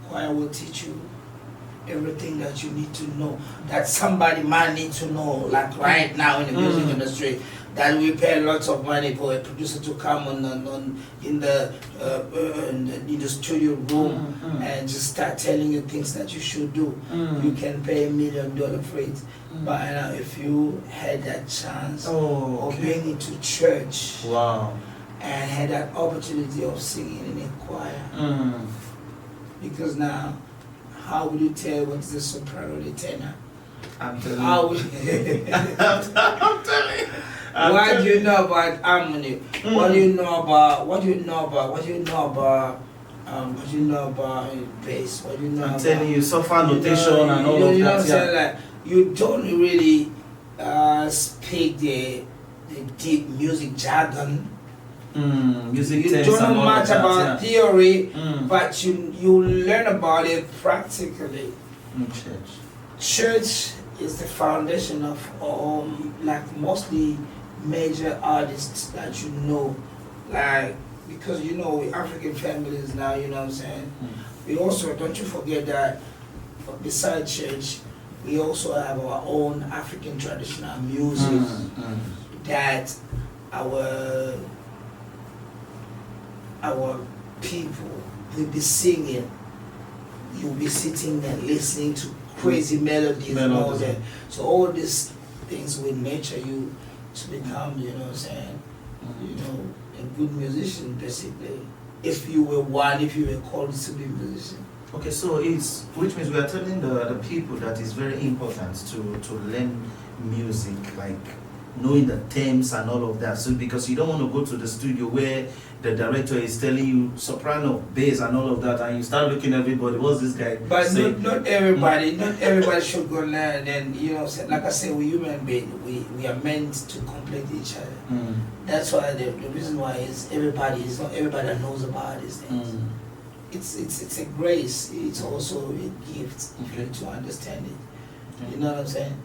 choir will teach you everything that you need to know, that somebody might need to know, like right now in the music industry, that we pay lots of money for a producer to come in the studio room and just start telling you things that you should do. You can pay $1 million for it. But if you had that chance of being into church, Wow. and had that opportunity of singing in a choir, because now, how would you tell what is the soprano, the tenor? I'm telling How you. would I'm telling you. what do you know about harmony? What do you know about bass? What do you know I'm about? telling you, sofa notation and all of you know that. what I'm saying? Like, you don't really speak the deep music jargon. Music You terms don't and know all much of that, about yeah. theory, but you learn about it practically. Church. Church is the foundation of like mostly major artists that you know, like, because you know we African families now, you know what I'm saying. We also, don't you forget that besides church, we also have our own African traditional music that our people will be singing. You'll be sitting and listening to crazy melodies and all that. So all these things will nurture you to become, you know what I'm saying, you know, a good musician basically. If you were called to be a musician. Okay, so which means we are telling the people that it's very important to learn music, like knowing the terms and all of that. So because you don't want to go to the studio where the director is telling you soprano, bass and all of that, and you start looking at everybody, what's this guy But saying? not everybody should go learn. And you know, like I said, we human beings, we are meant to complete each other. That's why the reason why is not everybody that knows about these things. It's a grace. It's also a gift to understand it. You know what I'm saying?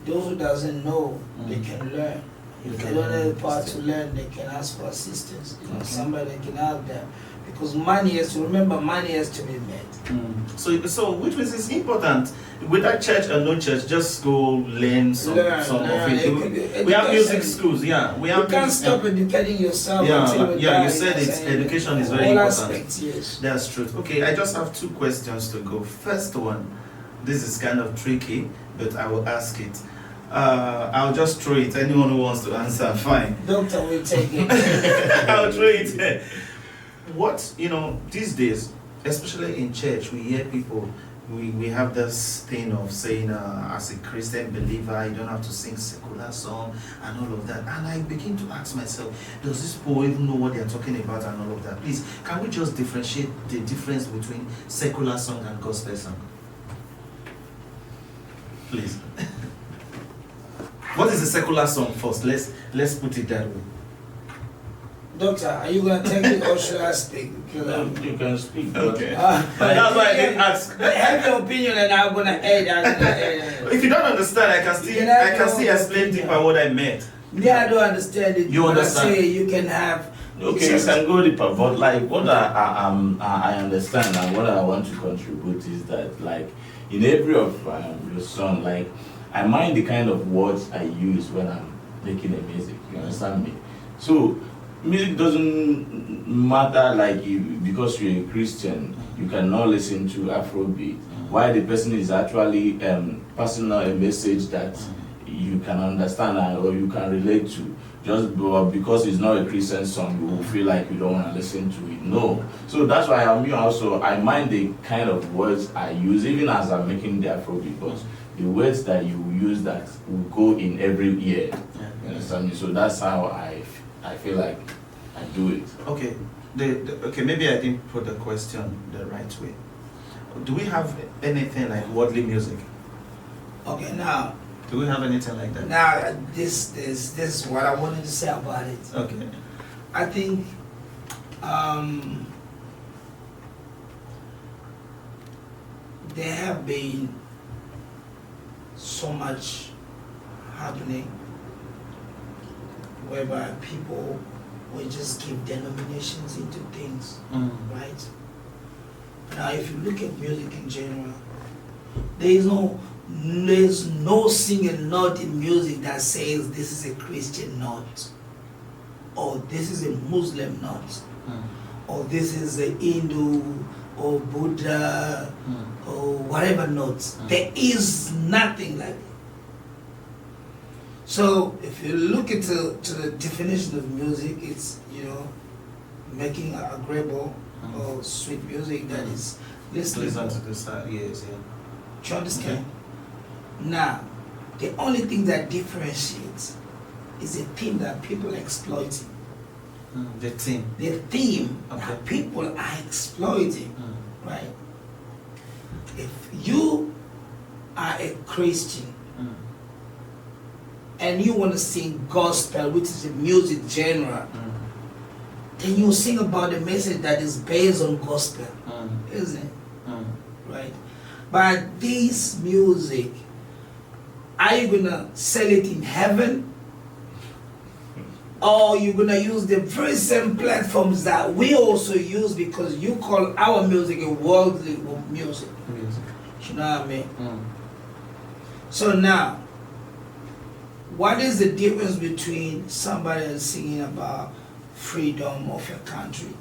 Those who doesn't know, they can learn. If they don't have the power to learn, they can ask for assistance. You know, somebody that can help them. Because money has to be made. So which means it's important. Whether church or no church, just go learn some of it. We have music schools, yeah. You can't stop educating yourself. Yeah, you said it. Education is very important. Aspects, yes. That's true. Okay, I just have 2 questions to go. First one, this is kind of tricky, but I will ask it. I'll just throw it. Anyone who wants to answer, fine. Doctor will take it. I'll throw it. What, these days, especially in church, we hear people, we have this thing of saying, as a Christian believer, you don't have to sing secular song and all of that. And I begin to ask myself, does this people even know what they're talking about and all of that? Please, can we just differentiate the difference between secular song and gospel song? Please. What is a secular song first? Let's put it that way. Doctor, are you gonna take it or should I speak? You can speak. Okay. That's why I didn't ask. Have your opinion and I'm gonna add. If you don't understand, I can still explain deeper what I meant. Yeah, I don't understand it. You understand? I say you can have. Okay, you can go deeper, but like what I understand and what I want to contribute is that, like, in every of your song, like, I mind the kind of words I use when I'm making a music. You understand me? So music doesn't matter, like, because you're a Christian, you cannot listen to Afrobeat. Why the person is actually passing out a message that you can understand or you can relate to. just because it's not a Christian song, you will feel like you don't want to listen to it. No. So that's why I'm also, I mind the kind of words I use, even as I'm making the Afrobeat, but the words that you use that will go in every ear. Yeah. You understand me? So that's how I feel like I do it. Okay. Okay, maybe I didn't put the question the right way. Do we have anything like worldly music? Okay, now. Do we have anything like that? Now, this is what I wanted to say about it. Okay. I think there have been so much happening whereby people will just give denominations into things, right? Now, if you look at music in general, there's no single note in music that says this is a Christian note, or this is a Muslim note, or this is a Hindu or Buddha or whatever notes. There is nothing like it. So if you look at the definition of music, it's, you know, making agreeable or sweet music that is listenable. Listen to this, yes, yeah. Do you understand? Now, the only thing that differentiates is a theme that people are exploiting. The theme. The theme Okay. that people are exploiting, right? If you are a Christian and you want to sing gospel, which is a music genre, then you sing about a message that is based on gospel, isn't it? Right? But this music, are you gonna sell it in heaven, or you gonna use the very same platforms that we also use, because you call our music a worldly music? You know what I mean? So now, what is the difference between somebody that's singing about freedom of your country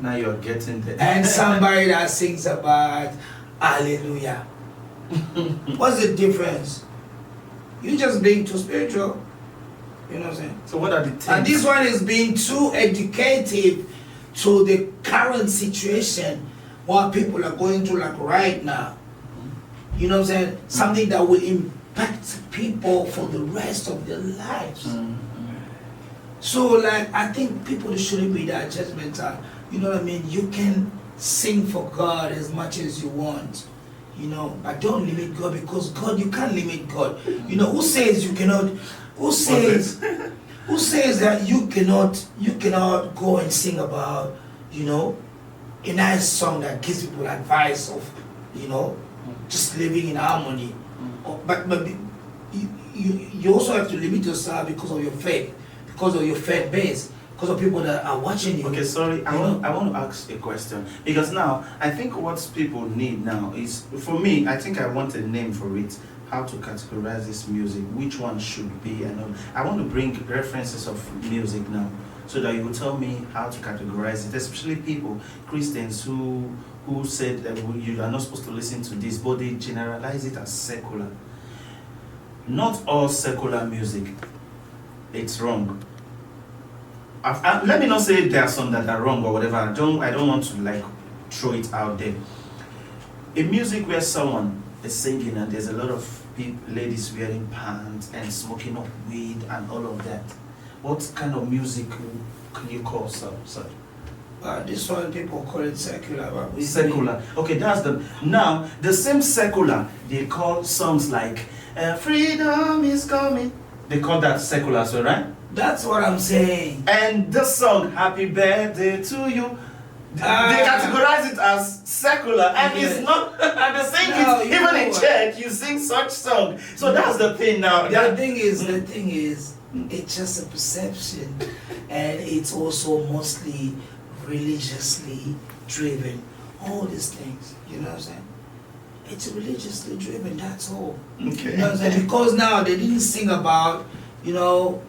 Now you're getting there. and somebody that sings about hallelujah? What's the difference? You just being too spiritual. You know what I'm saying? So what are the things? And this one is being too educative to the current situation what people are going through, like right now. You know what I'm saying? Something that will impact people for the rest of their lives. So like, I think people shouldn't be that judgmental. You know what I mean? You can sing for God as much as you want, you know, but don't limit God, because God, you can't limit God. You know, who says you cannot, who says that you cannot go and sing about, you know, a nice song that gives people advice of, you know, just living in harmony. But you also have to limit yourself because of your faith, because of your faith base, because of people that are watching you. Okay, sorry, I want to ask a question, because now I think what people need now is, for me, I think I want a name for it, how to categorize this music, which one should be, and all. I want to bring references of music now, so that you will tell me how to categorize it, especially people, Christians who said that you are not supposed to listen to this, but they generalize it as secular. Not all secular music, it's wrong. Let me not say there are some that are wrong or whatever. I don't want to like throw it out there. A music where someone is singing and there's a lot of ladies wearing pants and smoking up weed and all of that, what kind of music can you call such? This one people call it secular. But Secular. Okay, that's now the same secular they call songs like "Freedom is Coming." They call that secular, so right? That's what I'm saying. And the song "Happy Birthday to You," they categorize it as secular, and it's not. And the same is even in church you sing such song. So that's the thing now. The thing is, it's just a perception, and it's also mostly religiously driven. All these things, you know what I'm saying? It's religiously driven. That's all. Okay. You know what I'm saying? Because now they didn't sing about, you know,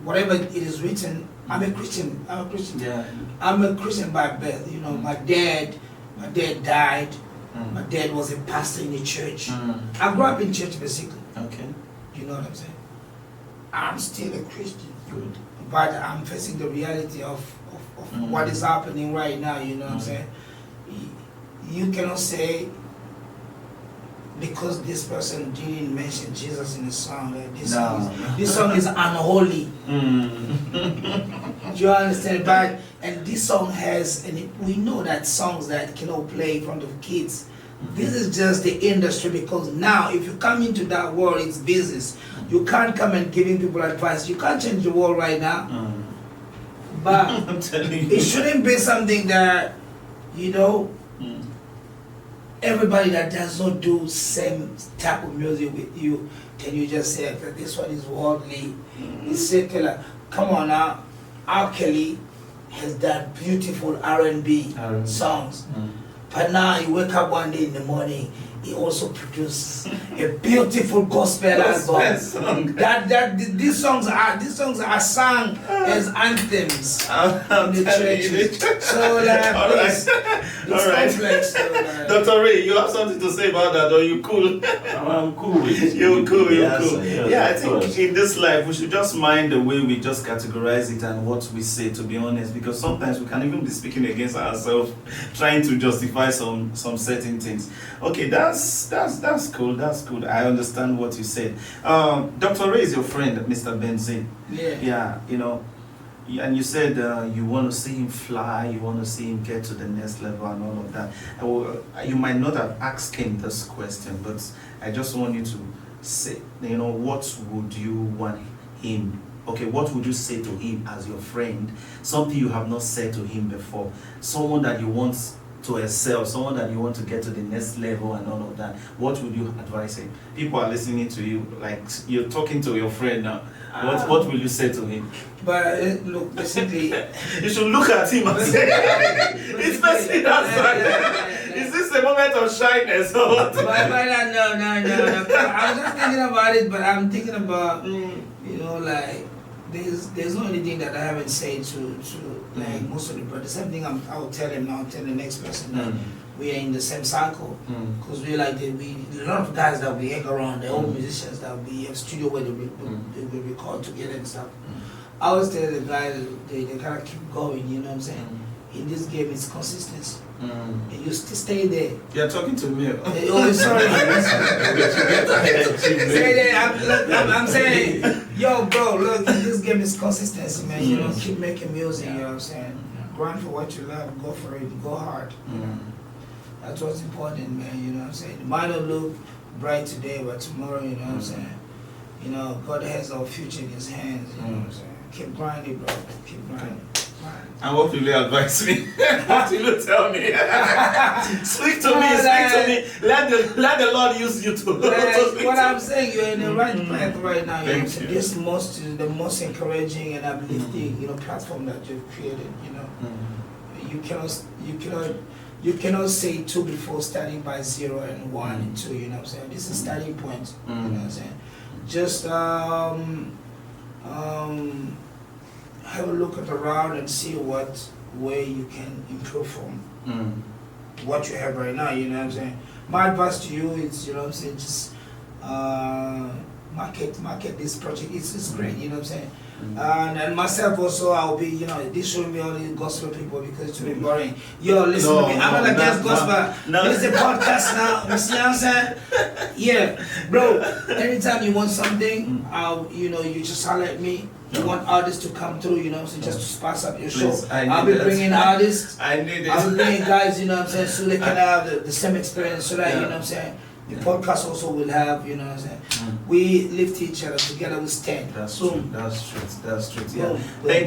whatever it is written. I'm a Christian. Yeah. I'm a Christian by birth. You know, my dad died. My dad was a pastor in the church. I grew up in church basically. Okay. You know what I'm saying? I'm still a Christian. Good. But I'm facing the reality of what is happening right now, you know what I'm saying? You cannot say because this person didn't mention Jesus in the song, that this song is unholy. Do you understand? But and this song has, and we know that songs that cannot play in front of kids. This is just the industry, because now if you come into that world, it's business. You can't come and giving people advice. You can't change the world right now. But I'm telling you, it shouldn't be something that, you know, everybody that does not do same type of music with you, can you just say that this one is worldly, it's secular? Come on now, R. Kelly has done beautiful R&B songs. But now you wake up one day in the morning, he also produces a beautiful gospel album. These songs are sung as anthems in the churches. So please, it's complex. Dr. Ray, you have something to say about that, or you cool? I'm cool with it. You're cool. Yeah, I of think course. in this life we should just mind the way we just categorize it and what we say, to be honest, because sometimes we can even be speaking against ourselves, trying to justify some certain things. Okay, that's cool. That's good. I understand what you said. Dr. Ray is your friend, Mr. Benzine. Yeah. Yeah, you know, and you said you want to see him fly, you want to see him get to the next level and all of that. You might not have asked him this question, but I just want you to say, you know, what would you want him? Okay, what would you say to him as your friend? Something you have not said to him before. Someone that you want to excel, someone that you want to get to the next level and all of that. What would you advise him? People are listening to you, like you're talking to your friend now. What will you say to him? But look, basically, You should look at him and say, it's basically that. Is this a moment of shyness or what? no. I'm just thinking about it, but I'm thinking about, you know, like, there's no anything that I haven't said to like most of the brothers. The same thing I will tell him now, tell the next person that we are in the same cycle. Because we like a lot of guys that we hang around, they're all musicians that we have studio where they record together and stuff. I always tell the guys they gotta keep going, you know what I'm saying? In this game it's consistency. And you stay there. You're talking to me. Oh, sorry. I'm saying, yo, bro, look, this game is consistency, man. You know, keep making music, you know what I'm saying? Grind for what you love, go for it, go hard. That's what's important, man, you know what I'm saying? It might not look bright today, but tomorrow, you know what I'm saying? You know, God has our future in his hands, you know what I'm saying? Keep grinding, bro. Keep grinding. And what will you advise me? What will you tell me? Speak to me. Let the Lord use you to what I'm saying, you're in the right path right now. You know, so this the most encouraging and uplifting, you know, platform that you've created. You know, you cannot say two before starting by 0 and 1 and 2. You know what I'm saying? This is starting point. You know what I'm saying? Just have a look at around and see what way you can improve from what you have right now, you know what I'm saying? My advice to you is, you know what I'm saying, just market this project. It's great, you know what I'm saying? And myself also, I'll be, you know, this shouldn't be only gospel people because it's really boring. Yo, listen to me, I'm not against gospel. This is a podcast now, you see what I'm saying? Yeah, bro, anytime you want something, you know, you just holler at me. You want artists to come through, you know what I'm saying, just to spice up your show. I'll be bringing artists. I need it. I'll be bringing guys, you know what I'm saying, so they can have the same experience, so that, you know what I'm saying, the podcast also will have, you know what I'm saying. We lift each other together, we stand. That's true. Yeah.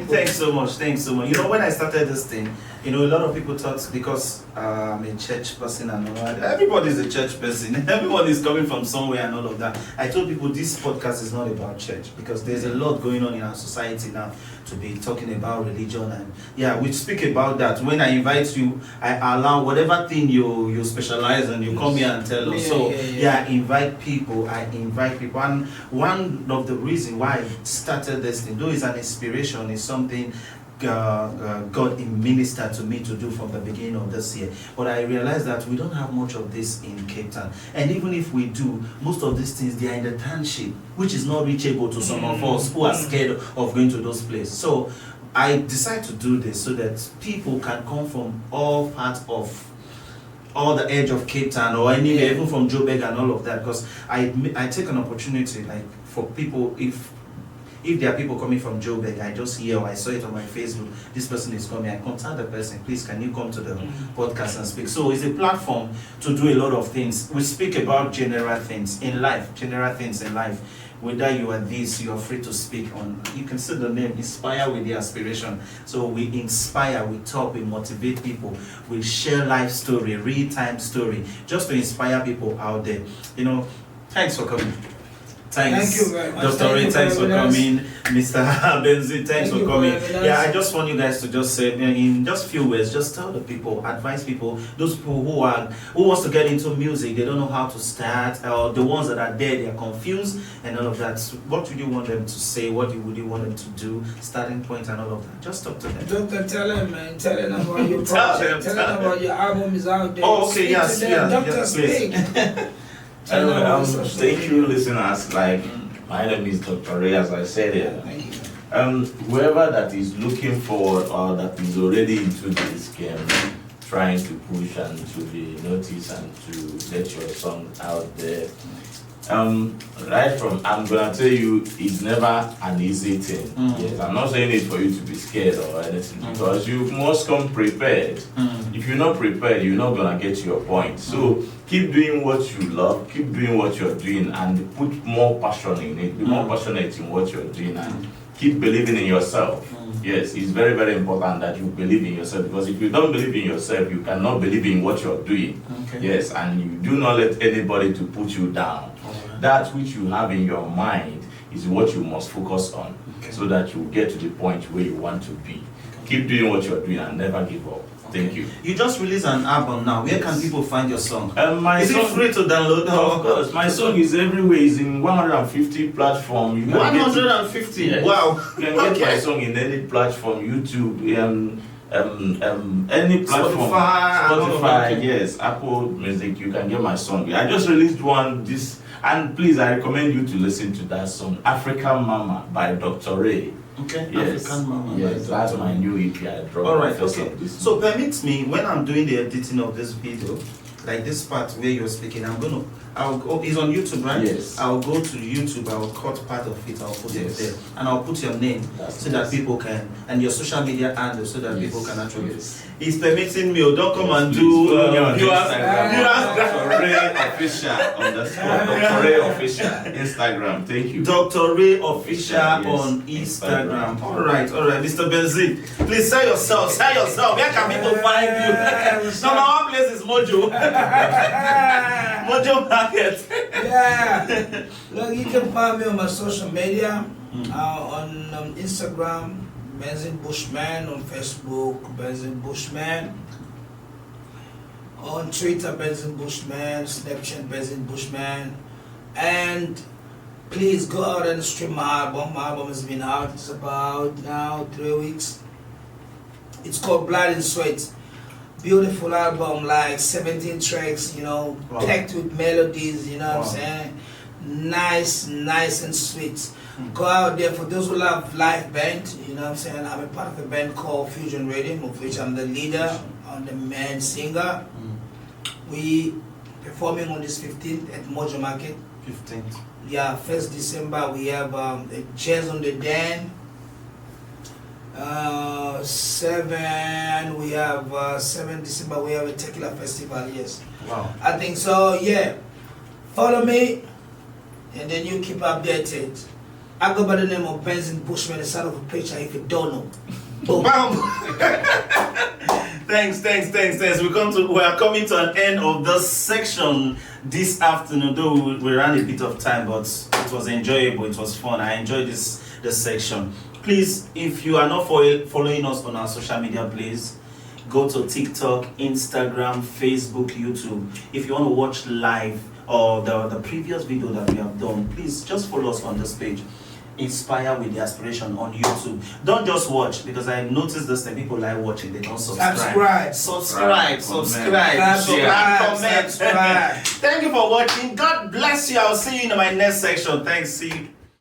Thanks so much. You know, when I started this thing, you know, a lot of people thought, because I'm a church person and all that, everybody's a church person. Everyone is coming from somewhere and all of that. I told people this podcast is not about church, because there's a lot going on in our society now to be talking about religion, and we speak about that. When I invite you, I allow whatever thing you specialize in, you come here and tell us. I invite people. And one of the reasons why I started this thing, though it's an inspiration, is something God ministered to me to do from the beginning of this year. But I realized that we don't have much of this in Cape Town. And even if we do, most of these things, they are in the township, which is not reachable to some of us who are scared of going to those places. So I decided to do this so that people can come from all parts of all the edge of Cape Town or anywhere, even from Joburg and all of that, because I take an opportunity, like, for people, if there are people coming from Joburg, I just hear or I saw it on my Facebook, this person is coming, I contact the person, please can you come to the podcast and speak. So it's a platform to do a lot of things. We speak about general things in life. Whether you are this, you are free to speak on. You can see the name, Inspire with the Aspiration. So we inspire, we talk, we motivate people, we share life story, real-time story, just to inspire people out there. You know, thanks for coming. Thanks. Thank you very much. Dr. Ray, thanks for coming. Mr. Benzine, thanks for coming. Yeah, I just want you guys to just say, in just few words, just tell the people, advise people, those people who wants to get into music, they don't know how to start, or the ones that are there, they are confused and all of that. What would you want them to say? What would you want them to do? Starting point and all of that. Just talk to them. Doctor, tell them, man. Tell them about your project. Tell them about your album is out there. Oh, okay, yes, Doctor, speak. Anyway, thank you, listeners. Like, my name is Dr. Ray, as I said it. Whoever that is looking forward or that is already into this game, trying to push and to be noticed and to get your song out there, right from, I'm gonna tell you, it's never an easy thing. Yes, I'm not saying it for you to be scared or anything, because you must come prepared. If you're not prepared, you're not gonna get to your point. So keep doing what you love, keep doing what you're doing, and put more passion in it. Be more passionate in what you're doing, and keep believing in yourself. Yes, it's very, very important that you believe in yourself, because if you don't believe in yourself, you cannot believe in what you're doing. Yes, and you do not let anybody to put you down. That which you have in your mind is what you must focus on, so that you get to the point where you want to be. Keep doing what you're doing and never give up. Thank you. You just released an album now. Where can people find your song? Is it free to download? Of course. My song is everywhere. It's in 150 platforms. 150? Yes. Wow. You can get my song in any platform, YouTube, any platform. Spotify, yes, Apple Music, you can get my song. I just released one and please, I recommend you to listen to that song, African Mama by Dr. Ray. Okay, yes. African Mama. Yes, that's my new EP I dropped. Alright, okay. So permit me, when I'm doing the editing of this video, like this part where you're speaking, it's on YouTube, right? Yes. I'll go to YouTube, I'll cut part of it, I'll put it there. And I'll put your name so that people can, and your social media handle so that people can actually. He's permitting me, don't come and do Dr. Ray Official Dr. Ray Official Instagram. Thank you. Dr. Ray Official on Instagram. Alright, Mr. Benzine, please sell yourself. Where can people find you? Number one place is Mojo. Mojo Market. Yeah. Look, you can find me on my social media, on Instagram, Benzine Bushman, on Facebook, Benzine Bushman, on Twitter, Benzine Bushman, Snapchat, Benzine Bushman, and please go out and stream my album. My album has been out, it's about now 3 weeks. It's called Blood and Sweat. Beautiful album, like 17 tracks, packed with melodies, what I'm saying? Nice and sweet. Go out there. For those who love live band, what I'm saying? I'm a part of a band called Fusion Rhythm, of which I'm the leader, I'm the main singer. We performing on this 15th at Mojo Market. 15th. Yeah, 1st December we have a Jazz on the Dan. 7 we have 7 December we have a Tequila Festival. Yes. Wow. I think so. Yeah. Follow me, and then you keep updated. I go by the name of Benzine Bushman, the son of a preacher. If you don't know. Boom. Thanks. We are coming to an end of the section this afternoon. Though we ran a bit of time, but it was enjoyable. It was fun. I enjoyed this section. Please, if you are not following us on our social media, please go to TikTok, Instagram, Facebook, YouTube. If you want to watch live or the previous video that we have done, please just follow us on this page. inspire with the aspiration on YouTube. Don't just watch, because I noticed this thing. People like watching, they don't subscribe. Subscribe, comment. Subscribe. Thank you for watching. God bless you. I'll see you in my next section. Thanks. See you.